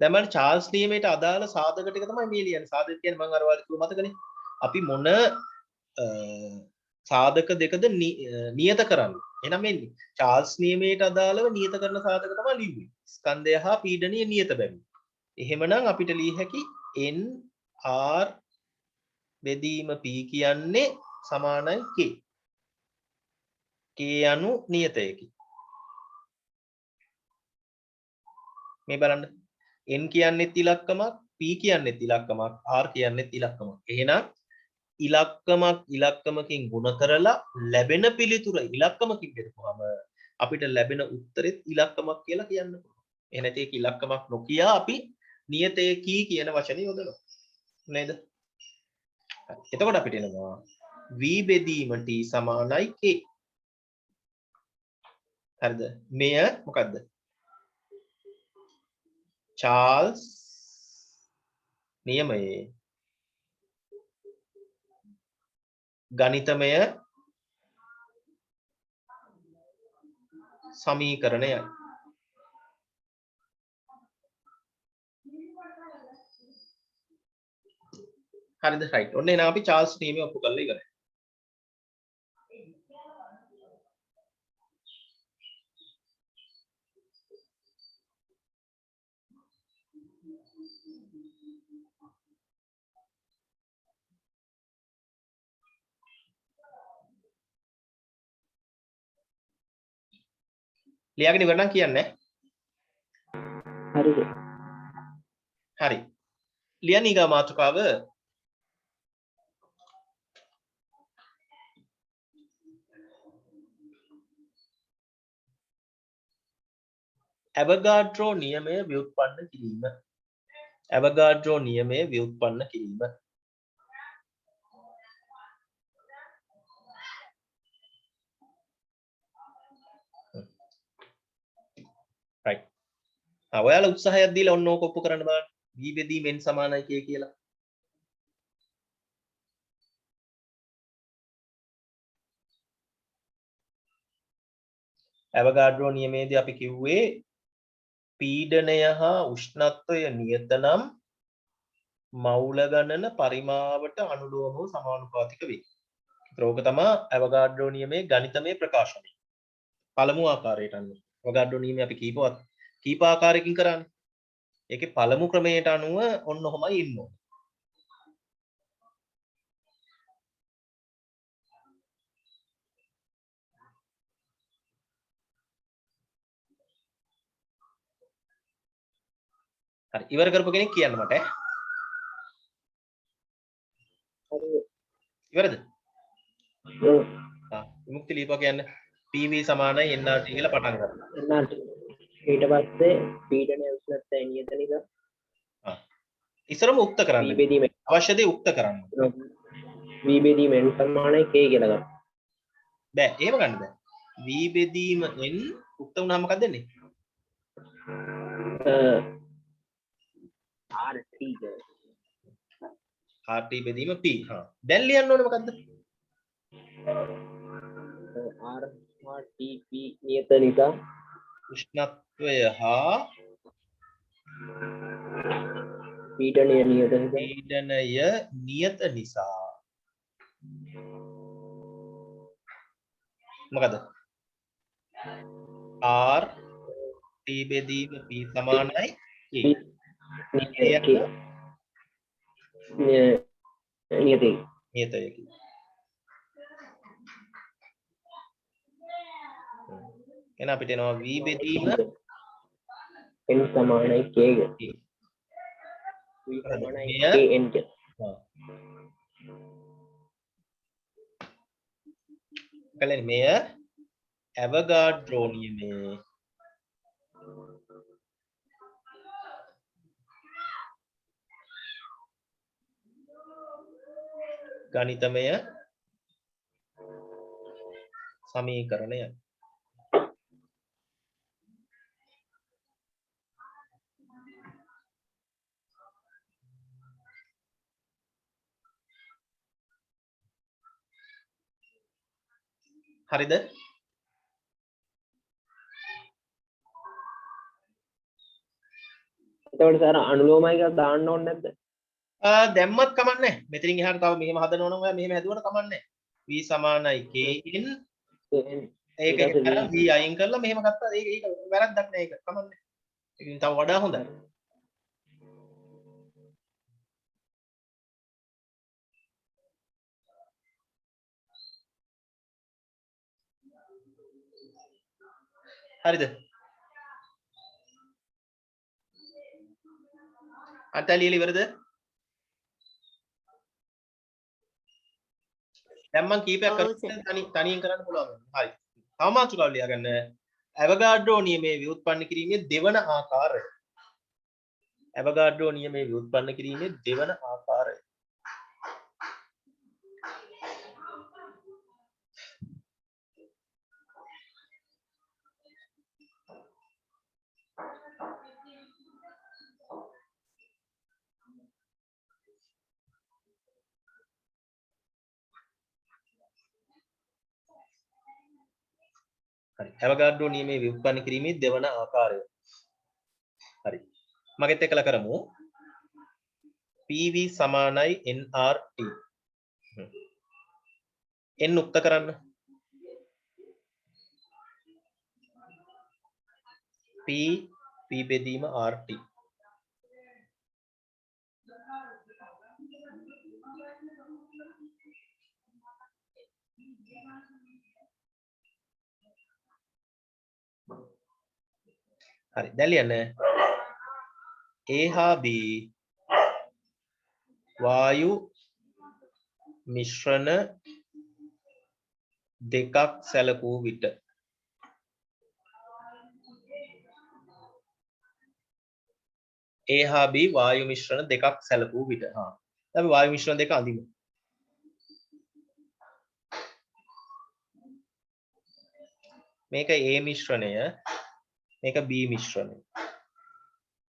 දැන් මම චාල්ස් නියමයට අදාළ සාධක ටික තමයි මේ ලියන්නේ. සාධක කියන්නේ මම අර වාගේ කිව්ව මතකනේ. අපි මොන සාධක දෙකද නියත කරන්නේ. එහෙනම් මේ චාල්ස් නියමයට අදාළව නියත කරන සාධක තමයි ලියුවේ. ස්කන්ධය හා පීඩනීය නියත බැවින්. එහෙමනම් අපිට ලිය හැකි n r බෙදීම p කියන්නේ සමානයි k. k anu නියතයකි. මේ බලන්න. n කියන්නේත් ඉලක්කමක්, p කියන්නේත් ඉලක්කමක්, r කියන්නේත් ඉලක්කමක්. එහෙනම් ඉලක්කමකින් ගුණ කරලා ලැබෙන පිළිතුර ඉලක්කමකින් බෙදුවාම අපිට ලැබෙන උත්තරෙත් ඉලක්කමක් කියලා කියන්න පුළුවන්. එහෙනම් ඒක ඉලක්කමක් නොකිය අපි නියතයකී කියන වචනේ යොදනවා. නේද? එතකොට අපිට එනවා v බෙදීම t සමානයි k. හරිද? මෙය මොකද්ද? චාල්ස් නියමයේ ගණිතමය සමීකරණයයි. හරිද? රයිට්. ඔන්න එහෙනම් අපි චාල්ස් නියමය ඔප්පු කරලා ඉවරයි. ලියාගෙන ඉවර නම් කියන්නේ. හරිද? හරි. ලියන්න ඊගා මාතෘකාව ඇවගාඩ්‍රෝ නියමය ව්‍යුත්පන්න කිරීම. ඇවගාඩ්‍රෝ නියමය ව්‍යුත්පන්න කිරීම. right. ඔයාලා උත්සාහයක් දීලා ඔන්න ඕක ඔප්පු කරන්න බලන්න. v බෙදීම n සමානයි k කියලා. ඇවගාඩ්‍රෝ නියමයේදී අපි කිව්වේ පීඩනය හා උෂ්ණත්වය නියත නම් මවුල ගණන පරිමාවට අනුලෝමව සමානුපාතික වේ. ඒක තමයි ඇවගාඩ්‍රෝ නියමයේ ගණිතමය ප්‍රකාශනය. පළමු ආකාරයට අනුව. ඇවගාඩ්‍රෝ නියමය අපි කීප ආකාරයකින් කරන්නේ. ඒකේ පළමු ක්‍රමයට අනුව ඔන්න ඔහමයි ඉන්න ඕනේ. හරි ඉවර කරපු කෙනෙක් කියන්න මට. ඉවරද? විමුක්ති ලියපුවා කියන්නේ PV සමානයි nRT කියලා පටන් ගන්නවා. nRT ඊට පස්සේ පීඩනය උෂ්ණත්වය නියත නිසා ඉස්සරම උක්ත කරන්න. v බෙදීම අවශ්‍ය දේ උක්ත කරන්න. v බෙදීම n සමානයි k කියලා ගන්න. බෑ එහෙම ගන්න බෑ. v බෙදීම n උක්ත වුණාම මොකක්ද වෙන්නේ? RT බෙදීම p. දැන් ලියන්න ඕනේ මොකද්ද? RTP නියත නිසා උෂ්ණත්වය හා පීඩනය නියත නිසා පීඩනය නියත නිසා මොකද R T බෙදීම P සමානයි K. නියතයි. නියතයකි. එහෙනම් අපිට එනවා V බෙදීම n සමානයි k ගේ. K. v සමානයි මෙය k n ගේ. කලින් මෙය ඇවගාඩ්‍රෝ නියමයේ ගණිතමය සමීකරණය. හරිද? එතකොට සර අනුලෝමයි එකක් දාන්න ඕනේ නැද්ද? දැම්මත් කමන්නේ. මෙතනින් එහාට තව මෙහෙම හදන්න ඕන ඔයා මෙහෙම හැදුවට කමන්නේ. V සමානයි KN ඒක අර V අයින් කරලා මෙහෙම ගත්තා. ඒක වැරද්දක් නෑ ඒක. කමන්නේ. ඉතින් තව වඩා හොඳයි. හරිද? අතලියලි ඉවරද? දැන් මම කීපයක් තනියෙන් කරන්න පුළුවන්. හරි. තව මාතෘකාව ලියා ගන්න. ඇවගාඩ්‍රෝ නියමයේ ව්‍යුත්පන්න කිරීමේ දෙවන ආකාරය. ඇවගාඩ්‍රෝ නියමයේ ව්‍යුත්පන්න කිරීමේ දෙවන ආකාරය. හරි. ඇවගාඩ්‍රෝ නියමයේ ව්‍යුත්පන්න කිරීමේ දෙවන ආකාරය. හරි. මගෙත් එක්කලා කරමු. PV සමානයි nRT. n උක්ත කරන්න. P බෙදීම RT. හරි. දැන් ලියන්න. A හා B වායු මිශ්‍රණ දෙකක් සැලකූ විට A හා B වායු මිශ්‍රණ දෙකක් සැලකූ විට අපි වායු මිශ්‍රණ දෙක අඳිමු. මේක A මිශ්‍රණය, මේක B මිශ්‍රණය.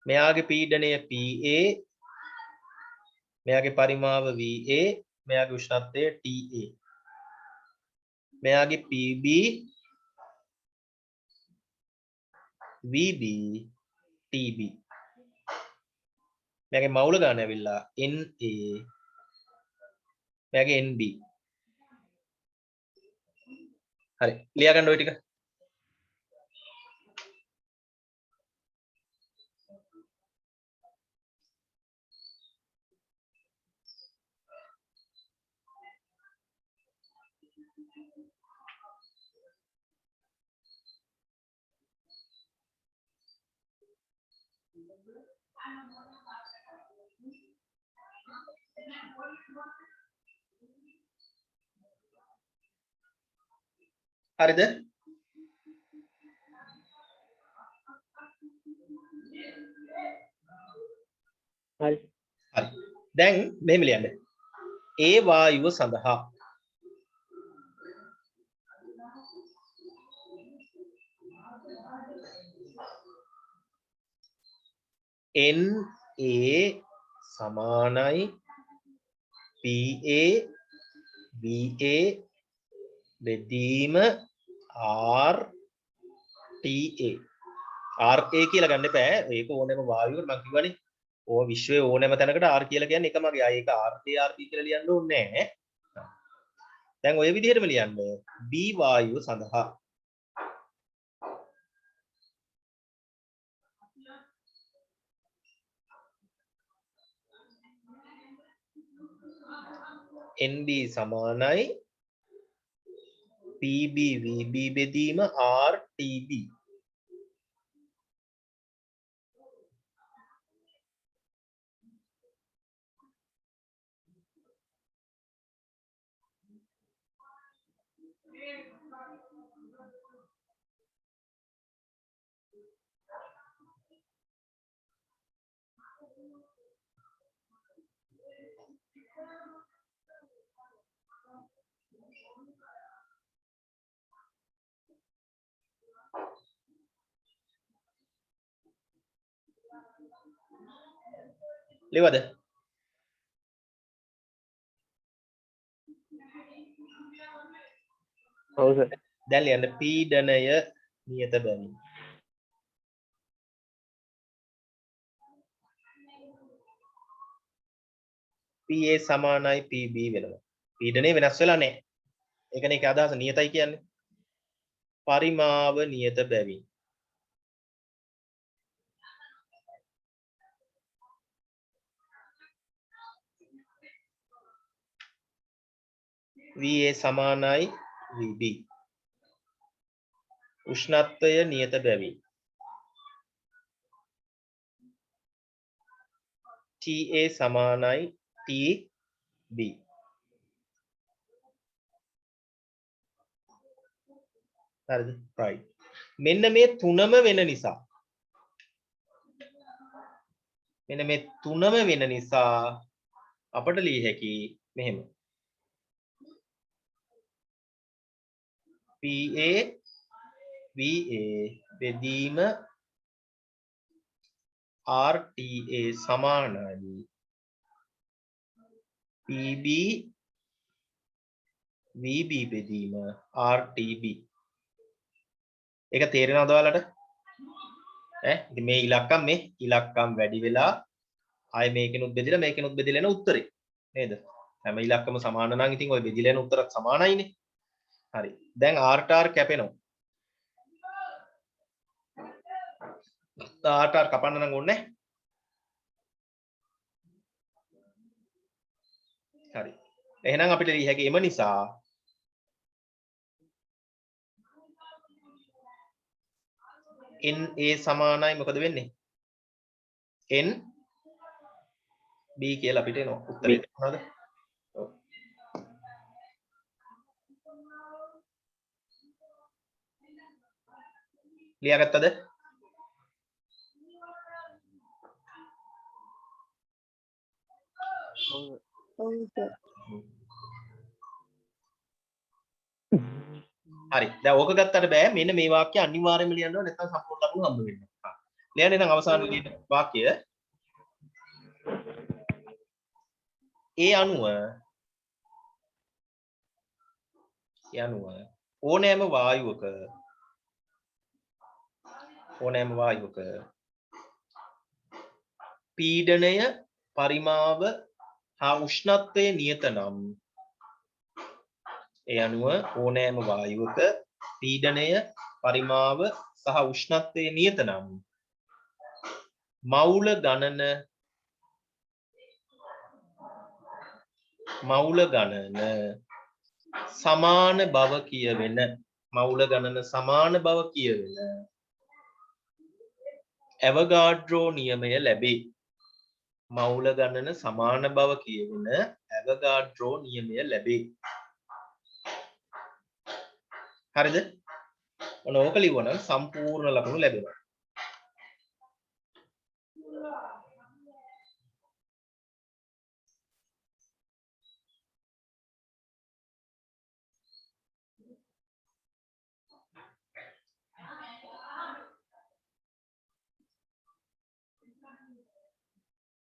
මෙයාගේ පීඩනය PA, මෙයාගේ පරිමාව VA, මෙයාගේ උෂ්ණත්වය TA. මෙයාගේ PB, VB, TB. මෙයාගේ මවුල ගන්න ඇවිල්ලා NA, මෙයාගේ NB. හරි, ලියා ගන්න ඔය ටික. හරිද? හරි. හරි. දැන් මෙහෙම ලියන්න. ඒ වායුව සඳහා NA සමානයි PA VA බෙදීම RTA. RA කියලා ගන්න එපා. ඒක ඕනෑම වායුවකට මම කිව්වනේ. ඕ විශ්වයේ ඕනෑම තැනකට R කියලා කියන්නේ එකමගේ. ආ ඒක RT RP කියලා ලියන්න ඕනේ නැහැ. දැන් ඔය විදිහටම ලියන්න B වායුව සඳහා NB සමානයි PB VB බෙදීම RTB. ලියවද? ඔව් සර්. දැන් ලියන්න පීඩනය නියත බැවින්. PA සමානයි PB වෙනවා. පීඩනය වෙනස් වෙලා නැහැ. ඒකනේ ඒක අදහස නියතයි කියන්නේ. පරිමාව නියත බැවින්. VA සමානයි VB. උෂ්ණත්වය නියත බැවින්. TA සමානයි TB. හරිද? right. මෙන්න මේ තුනම වෙන නිසා. මෙන්න මේ තුනම වෙන නිසා අපට ලිය හැකි මෙහෙම. PA VA බෙදීම RTA සමානයි PB VB බෙදීම RTB. ඒක තේරෙනවද ඔයාලට? ඉතින් මේ ඉලක්කම් වැඩි වෙලා ආයේ මේකෙනුත් බෙදලා මේකෙනුත් බෙදලා එන උත්තරේ නේද? හැම ඉලක්කම සමාන නම් ඉතින් ওই බෙදලා එන උත්තරත් සමානයිනේ. හරි. දැන් R කැපෙනවා. R කපන්න නම් ඕනේ. හරි. එහෙනම් අපිට ලිය හැකි එම නිසා NA සමානයි මොකද වෙන්නේ? N B කියලා අපිට එනවා. උත්තරේ මොනවද? ඔව්. ලියාගත්තද? හරි. දැන් ඕක ගත්තට බෑ. මෙන්න මේ වාක්‍ය අනිවාර්යයෙන්ම ලියන්න ඕනේ නැත්නම් සම්පූර්ණ ලකුණු හම්බ වෙන්නේ නැහැ. ලියන්නේ නම් අවසාන ලියන වාක්‍ය ඒ අනුව ඕනෑම වායුවක පීඩනය පරිමාව හා උෂ්ණත්වය නියත නම් ඒ අනුව ඕනෑම වායුවක පීඩනය පරිමාව සහ උෂ්ණත්වය නියත නම් මවුල ගණන සමාන බව කියවෙන ඇවගාඩ්‍රෝ නියමය ලැබේ. මවුල ගණන සමාන බව කියවෙන ඇවගාඩ්‍රෝ නියමය ලැබේ. හරිද? ඔන්න ඕක ලිව්වනම් සම්පූර්ණ ලකුණු ලැබෙනවා.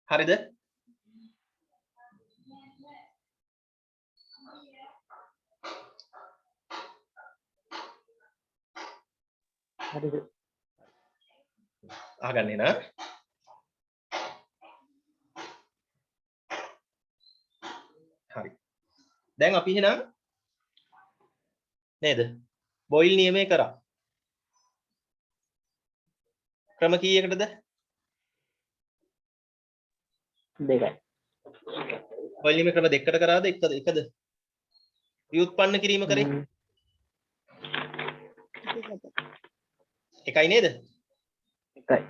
හරිද? හරිද? අහගන්නේ නා? හරි. දැන් අපි එහෙනම් නේද? බොයිල් නියමය කරා. ක්‍රම කීයකටද? දෙකයි. බොයිල් නියමය ක්‍රම දෙකකට කරාද එකද? ව්‍යුත්පන්න කිරීම කරේ එකයි නේද? එකයි.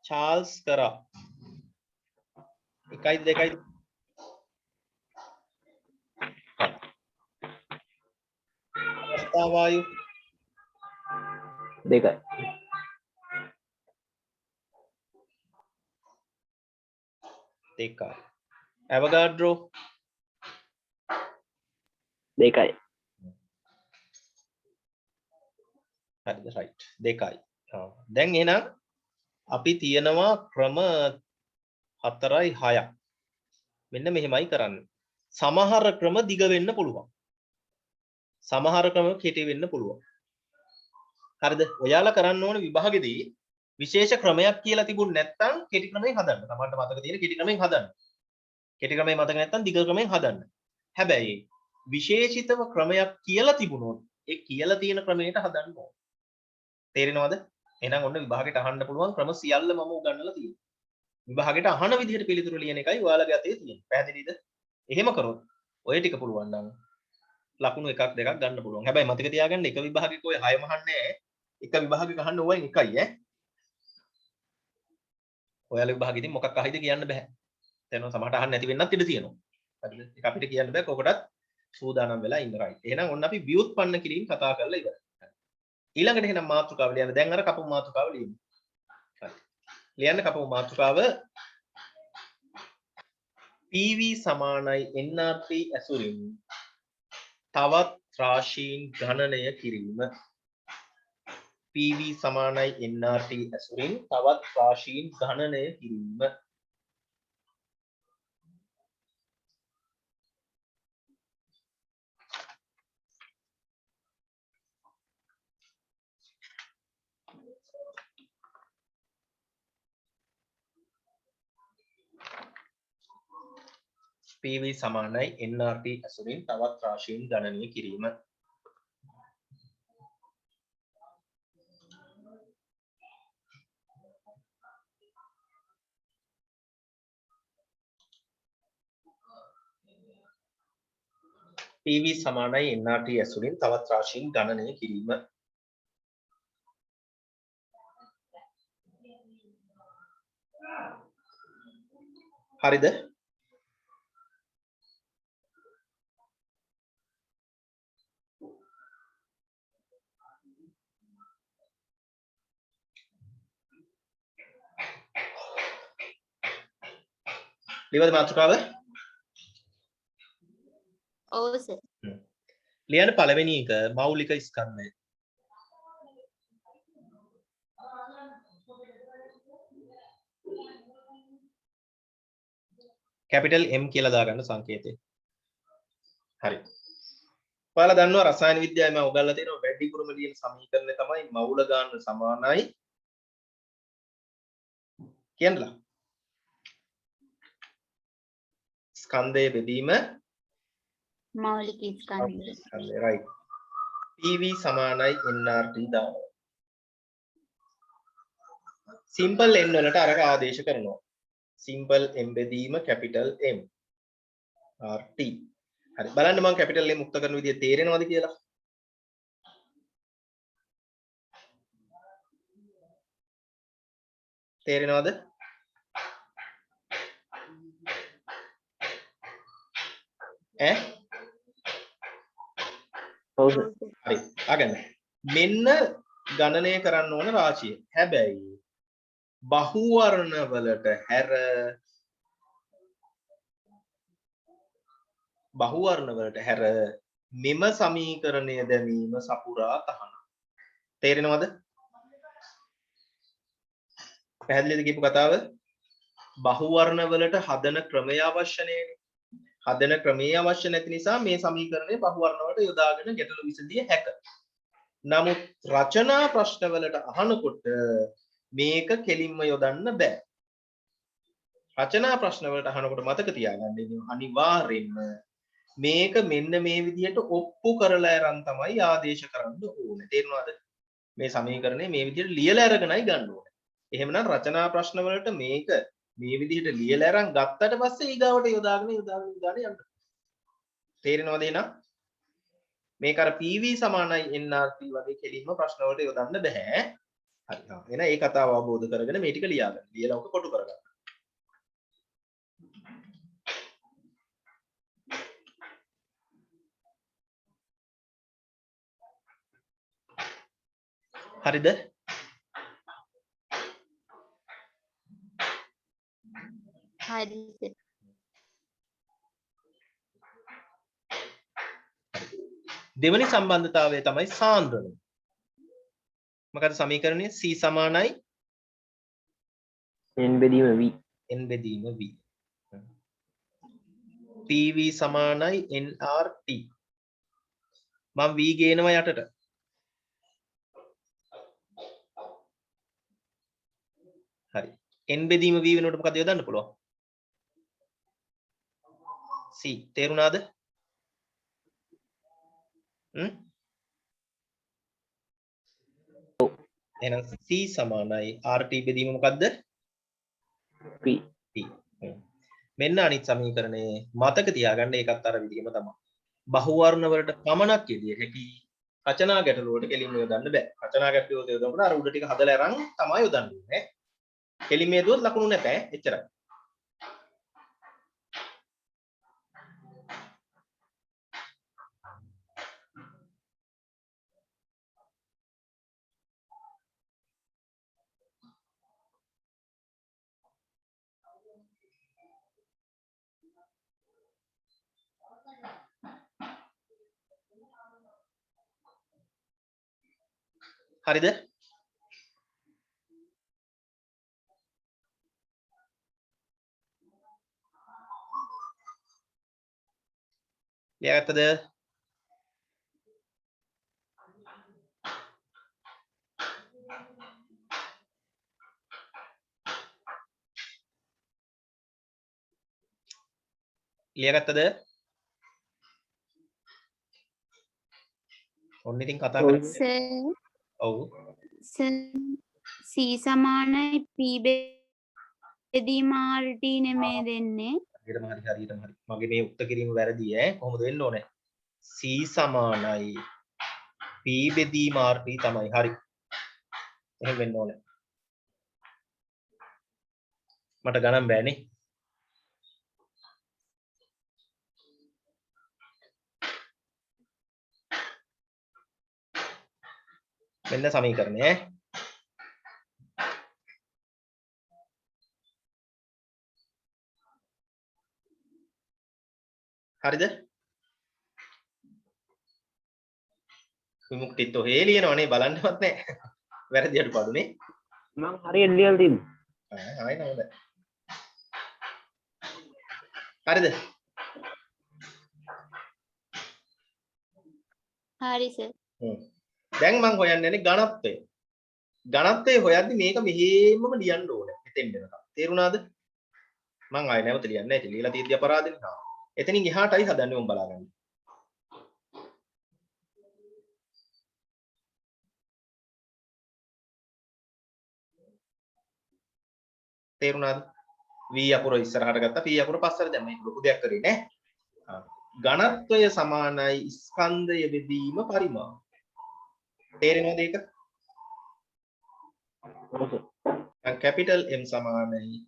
චාල්ස් කරා එකයි දෙකයි අවස්ථා වායු දෙකයි. දෙකයි. ඇවගාඩ්‍රෝ දෙකයි. හරිද? රයිට්. දෙකයි. දැන් එහෙනම් අපි තියනවා ක්‍රම 4යි 6ක්. මෙන්න මෙහෙමයි කරන්නේ. සමහර ක්‍රම දිග වෙන්න පුළුවන්. සමහර ක්‍රම කෙටි වෙන්න පුළුවන්. හරිද? ඔයාලා කරන්න ඕන විභාගෙදී විශේෂ ක්‍රමයක් කියලා තිබුණ නැත්නම් කෙටි ක්‍රමයෙන් හදන්න. තමන්ට මතක තියෙන කෙටි ක්‍රමයෙන් හදන්න. කෙටි ක්‍රමයෙන් මතක නැත්නම් දිග ක්‍රමයෙන් හදන්න. හැබැයි විශේෂිතව ක්‍රමයක් කියලා තිබුණොත් ඒ කියලා තියෙන ක්‍රමයට හදන්න ඕන. තේරෙනවද? එහෙනම් ඔන්න විභාගෙට අහන්න පුළුවන් ක්‍රම සියල්ල මම උගන්වලා තියෙනවා. විභාගෙට අහන විදිහට පිළිතුරු ලියන එකයි ඔයාලගේ අතේ තියෙන්නේ. පැහැදිලිද? එහෙම කරොත් ඔය ටික පුළුවන් නම් ලකුණු එකක් දෙකක් ගන්න පුළුවන්. හැබැයි මතක තියාගන්න එක විභාගයක ඔය 6ම අහන්නේ නැහැ. එක විභාගයක අහන්න ඕවෙන් එකයි ඈ. ඔයාලා විභාගෙදී මොකක් අහයිද කියන්න බෑ. තේරෙනවද? සමහරට අහන්න නැති වෙන්නත් ඉඩ තියෙනවා. හරිද? ඒක අපිට කියන්න බෑ. කොකටත් සූදානම් වෙලා ඉන්න රයිට්. එහෙනම් ඔන්න අපි ව්‍යුත්පන්න කිරීම කතා කරලා ඉවරයි. ඊළඟට එහෙනම් මාතෘකාව ලියන්න. දැන් අර කපපු මාතෘකාව ලියමු. හරි. ලියන්න කපපු මාතෘකාව PV සමානයි nRT ඇසුරින් තවත් රාශීන් ගණනය කිරීම. PV සමානයි nRT ඇසුරින් තවත් රාශීන් ගණනය කිරීම. PV සමානයි nRT ඇසුරින් තවත් රාශීන් ගණනය කිරීම. PV සමානයි nRT ඇසුරින් තවත් රාශීන් ගණනය කිරීම. හරිද? ලියවද මාතෘකාව? ඔව් සර්. ලියන්න පළවෙනි එක මෞලික ස්කන්ධය. කැපිටල් M කියලා දාගන්න සංකේතය. හරි. ඔයාලා දන්නවා රසායන විද්‍යාවේ මම උගන්වලා තියෙනවා වැඩිපුරම ලියන සමීකරණය තමයි මවුල ගාන සමානයි කියන්නලා. ස්කන්ධය බෙදීම මෞලික ස්කන්ධය. ස්කන්ධය right. PV සමානයි nRT දානවා. සිම්පල් n වලට අරක ආදේශ කරනවා. සිම්පල් m බෙදීම කැපිටල් M RT. හරි බලන්න මම කැපිටල් M මුක්ත කරන විදිය තේරෙනවද කියලා? තේරෙනවද? ඈ? ඔව් හරි. අගන්න. මෙන්න ගණනය කරන්න ඕන රාශිය. හැබැයි බහුවර්ණ වලට හැර මෙම සමීකරණය දැමීම සපුරා තහනම්. තේරෙනවද? පැහැදිලිද කියපු කතාව? බහුවර්ණ වලට හදන ක්‍රමය අවශ්‍ය නෑනේ. හදන ක්‍රමය අවශ්‍ය නැති නිසා මේ සමීකරණය බහුවර්ණ වලට යොදාගෙන ගැටලු විසඳිය හැක. නමුත් රචනා ප්‍රශ්න වලට අහනකොට මේක කෙලින්ම යොදන්න බෑ. රචනා ප්‍රශ්න වලට අහනකොට මතක තියාගන්න අනිවාර්යෙන්ම මේක මෙන්න මේ විදිහට ඔප්පු කරලා අරන් තමයි ආදේශ කරන්න ඕනේ. තේරුණාද? මේ සමීකරණය මේ විදිහට ලියලා අරගෙනයි ගන්න ඕනේ. එහෙමනම් රචනා ප්‍රශ්න වලට මේක මේ විදිහට ලියලා අරන් ගත්තට පස්සේ ඊගාවට යොදාගෙන යන්න. තේරෙනවද එහෙනම්? මේක අර PV සමානයි nRT වගේ කෙලින්ම ප්‍රශ්න වලට යොදන්න බෑ. හරි. එහෙනම් ඒ කතාව අවබෝධ කරගෙන මේ ටික ලියා ගන්න. ලියලා ඔක කොටු කරගන්න. හරිද? හරි සර්. දෙවනි සම්බන්ධතාවය තමයි සාන්ද්‍රණය. මොකද සමීකරණය C සමානයි n බෙදීම v. n බෙදීම v. PV සමානයි nRT. මම v ගේනවා යටට. හරි. n බෙදීම v වෙනකොට මොකද යොදන්න පුළුවන්? C. තේරුණාද? එහෙනම් C සමානයි RT බෙදීම මොකද්ද? p. P. මෙන්න අනිත් සමීකරණේ මතක තියාගන්න ඒකත් අර විදිහම තමයි. බහුවර්ණ වලට පමණක් යෙදිය හැකි රචනා ගැටළු වලට කෙලින්ම යොදන්න බෑ. රචනා ගැටළු වලට යොදනකොට අර උඩ ටික හදලා අරන් තමයි යොදන්න ඕනේ. කෙලින්ම යදුවොත් ලකුණු නැතෑ. එච්චරයි. හරිද? ලියාගත්තද? ලියාගත්තද? ඔන්න ඉතින් කතා කරමු. සර් ඔව්. සර් C සමානයි P බෙදීම RT නෙමේ දෙන්නේ. හරියටම හරි. මගේ මේ උත්තර කිරීම වැරදි ඈ. කොහොමද වෙන්න ඕනේ? C සමානයි P බෙදීම RT තමයි. හරි. එහෙම වෙන්න ඕනේ. මට ගණන් බෑනේ. මෙන්න සමීකරණය ඈ. හරිද? විමුක්තිත් ඔහේ ලියනවනේ බලන්නවත් නැහැ. වැරදි අඩුපාඩුනේ. මම හරියට ලියලා තිබ්බා. ආයි නේද? හරිද? හරි සර්. දැන් මම හොයන්න යන්නේ ඝනත්වය. ඝනත්වය හොයද්දි මේක මෙහෙමම ලියන්න ඕනේ. එතෙන් වෙනකම්. තේරුණාද? මම ආයෙ නැවත ලියන්නේ නැහැ. ලියලා තියෙද්දි අපරාධනේ. හා. එතනින් එහාටයි හදන්නේ උඹ බලාගන්න. තේරුණාද? v අකුර ඉස්සරහට ගත්තා p අකුර පස්සට දැම්ම. මේක ලොකු දෙයක් කරේ නෑ. ඝනත්වය සමානයි ස්කන්ධය බෙදීම පරිමාණ. තේරෙනවද ඒක? කැපිටල් M සමානයි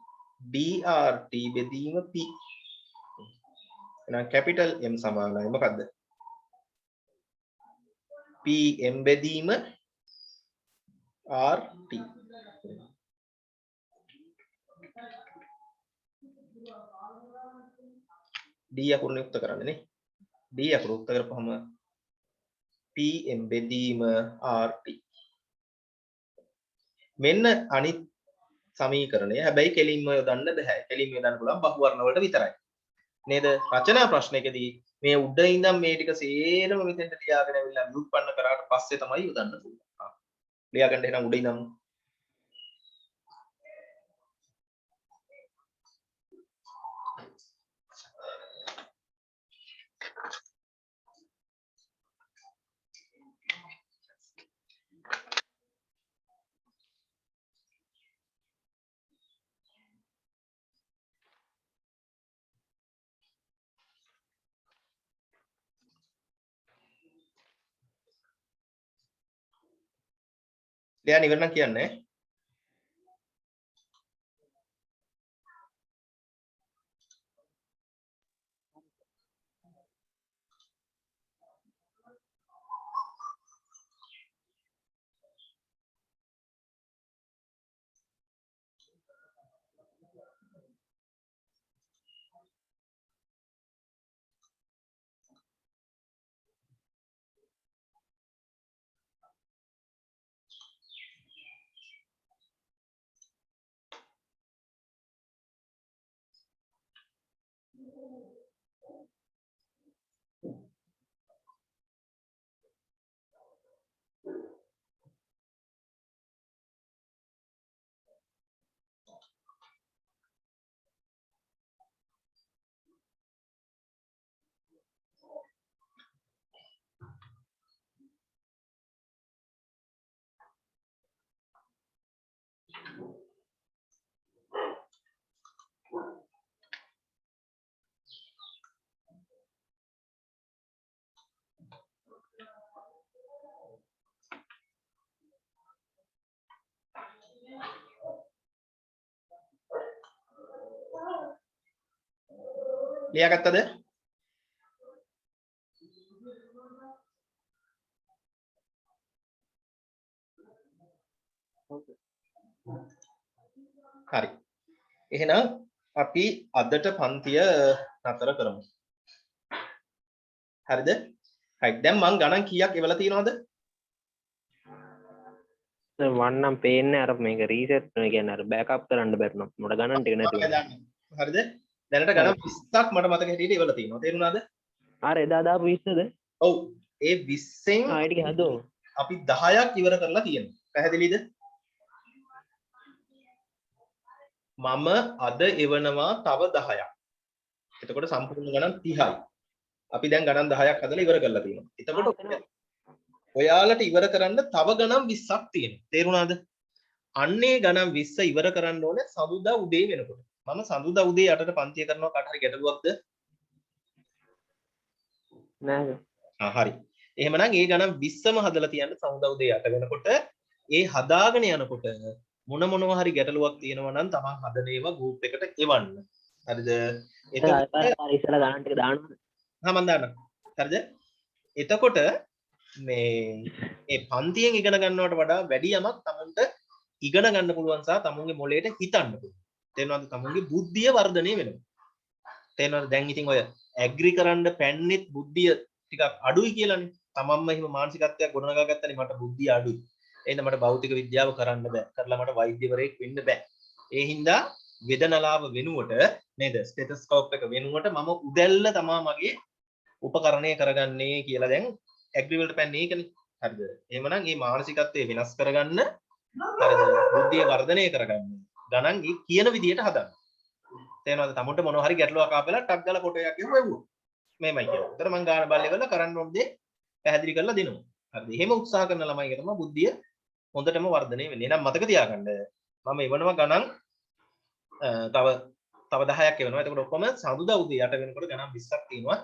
DRT බෙදීම P. එහෙනම් කැපිටල් M සමානයි මොකද්ද? PM බෙදීම RT. D අකුර නියුක්ත කරන්න නේ. D අකුර උක්ත කරපුවම PM බෙදීම RT. මෙන්න අනිත් සමීකරණය. හැබැයි කෙලින්ම යොදන්න බෑ. කෙලින්ම යොදන්න පුළුවන් බහුවර්ණ වලට විතරයි. නේද? රචනා ප්‍රශ්නයකදී මේ උඩ ඉඳන් මේ ටික සේරම මෙතෙන්ට ලියාගෙන ඇවිල්ලා ව්‍යුත්පන්න කරාට පස්සේ තමයි යොදන්න පුළුවන්. ලියාගන්න එහෙනම් උඩ ඉඳන් ලියන්න ඉවර නම් කියන්නේ. ලියාගත්තද? හරි. එහෙනම් අපි අදට පන්තිය නතර කරමු. හරිද? right. දැන් මං ගණන් කීයක් එවලා තියෙනවද? වන්නම් පේන්නේ අර මේක රීසෙට් කරන කියන්නේ අර බෑකප් කරන්න බැරිනම් මොඩ ගණන් ටික නැති වෙනවා. හරිද? දැනට ගණන් 20ක් මට මතක හිටියට එවලා තියෙනවා. තේරුණාද? අර එදා දාපු 20ද? ඔව්. ඒ 20න් ආ ඒ ටික හදමු. අපි 10ක් ඉවර කරලා තියෙනවා. පැහැදිලිද? මම අද එවනවා තව 10ක්. එතකොට සම්පූර්ණ ගණන් 30යි. අපි දැන් ගණන් 10ක් හදලා ඉවර කරලා තියෙනවා. එතකොට ඔයාලට ඉවර කරන්න තව ගණන් 20ක් තියෙනවා. තේරුණාද? අන්නේ ගණන් 20 ඉවර කරන්න ඕනේ සඳුදා උදේ වෙනකොට. මම සඳුදා උදේ 8ට පන්තිය කරනවා කාට හරි ගැටලුවක්ද? නෑ. හරි. එහෙමනම් ඒ ගණන් 20ම හදලා තියන්න සඳුදා උදේ 8 වෙනකොට ඒ හදාගෙන යනකොට මොනවා හරි ගැටලුවක් තියෙනවා නම් තමන් හදන ඒවා ගෲප් එකට එවන්න. හරිද? එතකොට අර ඉස්සලා ගණන් ටික දාන්නද? මම දාන්නම්. හරිද? එතකොට මේ ඒ පන්තියෙන් ඉගෙන ගන්නවට වඩා වැඩි යමක් තමන්ට ඉගෙන ගන්න පුළුවන් සහ තමුන්ගේ මොළයට හිතන්න පුළුවන්. තේරෙනවද? තමුන්ගේ බුද්ධිය වර්ධනය වෙනවා. තේරෙනවද? දැන් ඉතින් ඔය ඇග්‍රි කරන්න පැන්නෙත් බුද්ධිය ටිකක් අඩුයි කියලානේ. තමන්ම එහෙම මානසිකත්වයක් ගොඩනගා ගත්තනේ මට බුද්ධිය අඩුයි. එහෙනම් මට භෞතික විද්‍යාව කරන්න බෑ. කරලා මට වෛද්‍යවරයෙක් වෙන්න බෑ. ඒ හින්දා වේදනලාව වෙනුවට නේද? ස්ටෙතොස්කෝප් එක වෙනුවට මම උදැල්ල තමා මගේ උපකරණය කරගන්නේ කියලා දැන් ඇග්‍රි වලට පැන්නේ ඒකනේ. හරිද? එහෙමනම් මේ මානසිකත්වය වෙනස් කරගන්න හරිද? බුද්ධිය වර්ධනය කරගන්න. ගණන් කියන විදියට හදන්න. තේරෙනවද? තමුන්ට මොනවා හරි ගැටලුවක් ආපෙලා ටක් ගාලා ෆොටෝ එකක් එවුවා. මේමයි කියලා. ඒතර මං ගාන බල්ලේ කරලා කරන්න ඕන දේ පැහැදිලි කරලා දෙනවා. හරිද? එහෙම උත්සාහ කරන ළමයිගේ තමයි බුද්ධිය හොඳටම වර්ධනය වෙන්නේ. එහෙනම් මතක තියාගන්න මම එවනවා ගණන් තව 10ක් එවනවා. එතකොට ඔක්කොම සඳුදා උදේ 8 වෙනකොට ගණන් 20ක් තියෙනවා.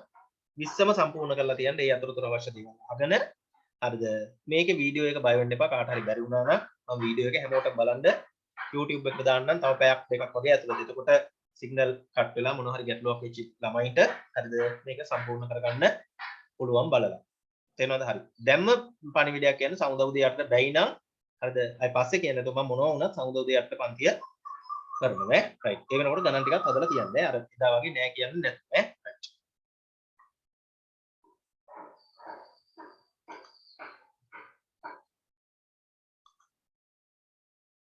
20ම සම්පූර්ණ කරලා තියන්න ඒ අතරතුර අවශ්‍ය දේවල් අහගෙන හරිද? මේකේ වීඩියෝ එක බය වෙන්න එපා. කාට හරි බැරි වුණා නම් මම වීඩියෝ එක හැමෝටම බලන්න YouTube එකට දාන්නම්. තව පැයක් දෙකක් වගේ ඇතුළත. එතකොට සිග්නල් කට් වෙලා මොනවා හරි ගැටලුවක් වෙච්ච ළමයින්ට හරිද මේක සම්පූර්ණ කරගන්න පුළුවන් බලලා. තේරෙනවද? හරි. දැම්ම පණිවිඩයක් කියන්නේ සමුදා උදේ 8ට බැයි නම් හරිද? අයි පස්සේ කියන්නේ તો මම මොනවා වුණත් සමුදා උදේ 8ට පන්තිය කරනවා ඈ. රයිට්. ඒ වෙනකොට ගණන් ටිකක් හදලා තියන්න ඈ. අර එදා වගේ නෑ කියන්නේ නැත්නම් ඈ.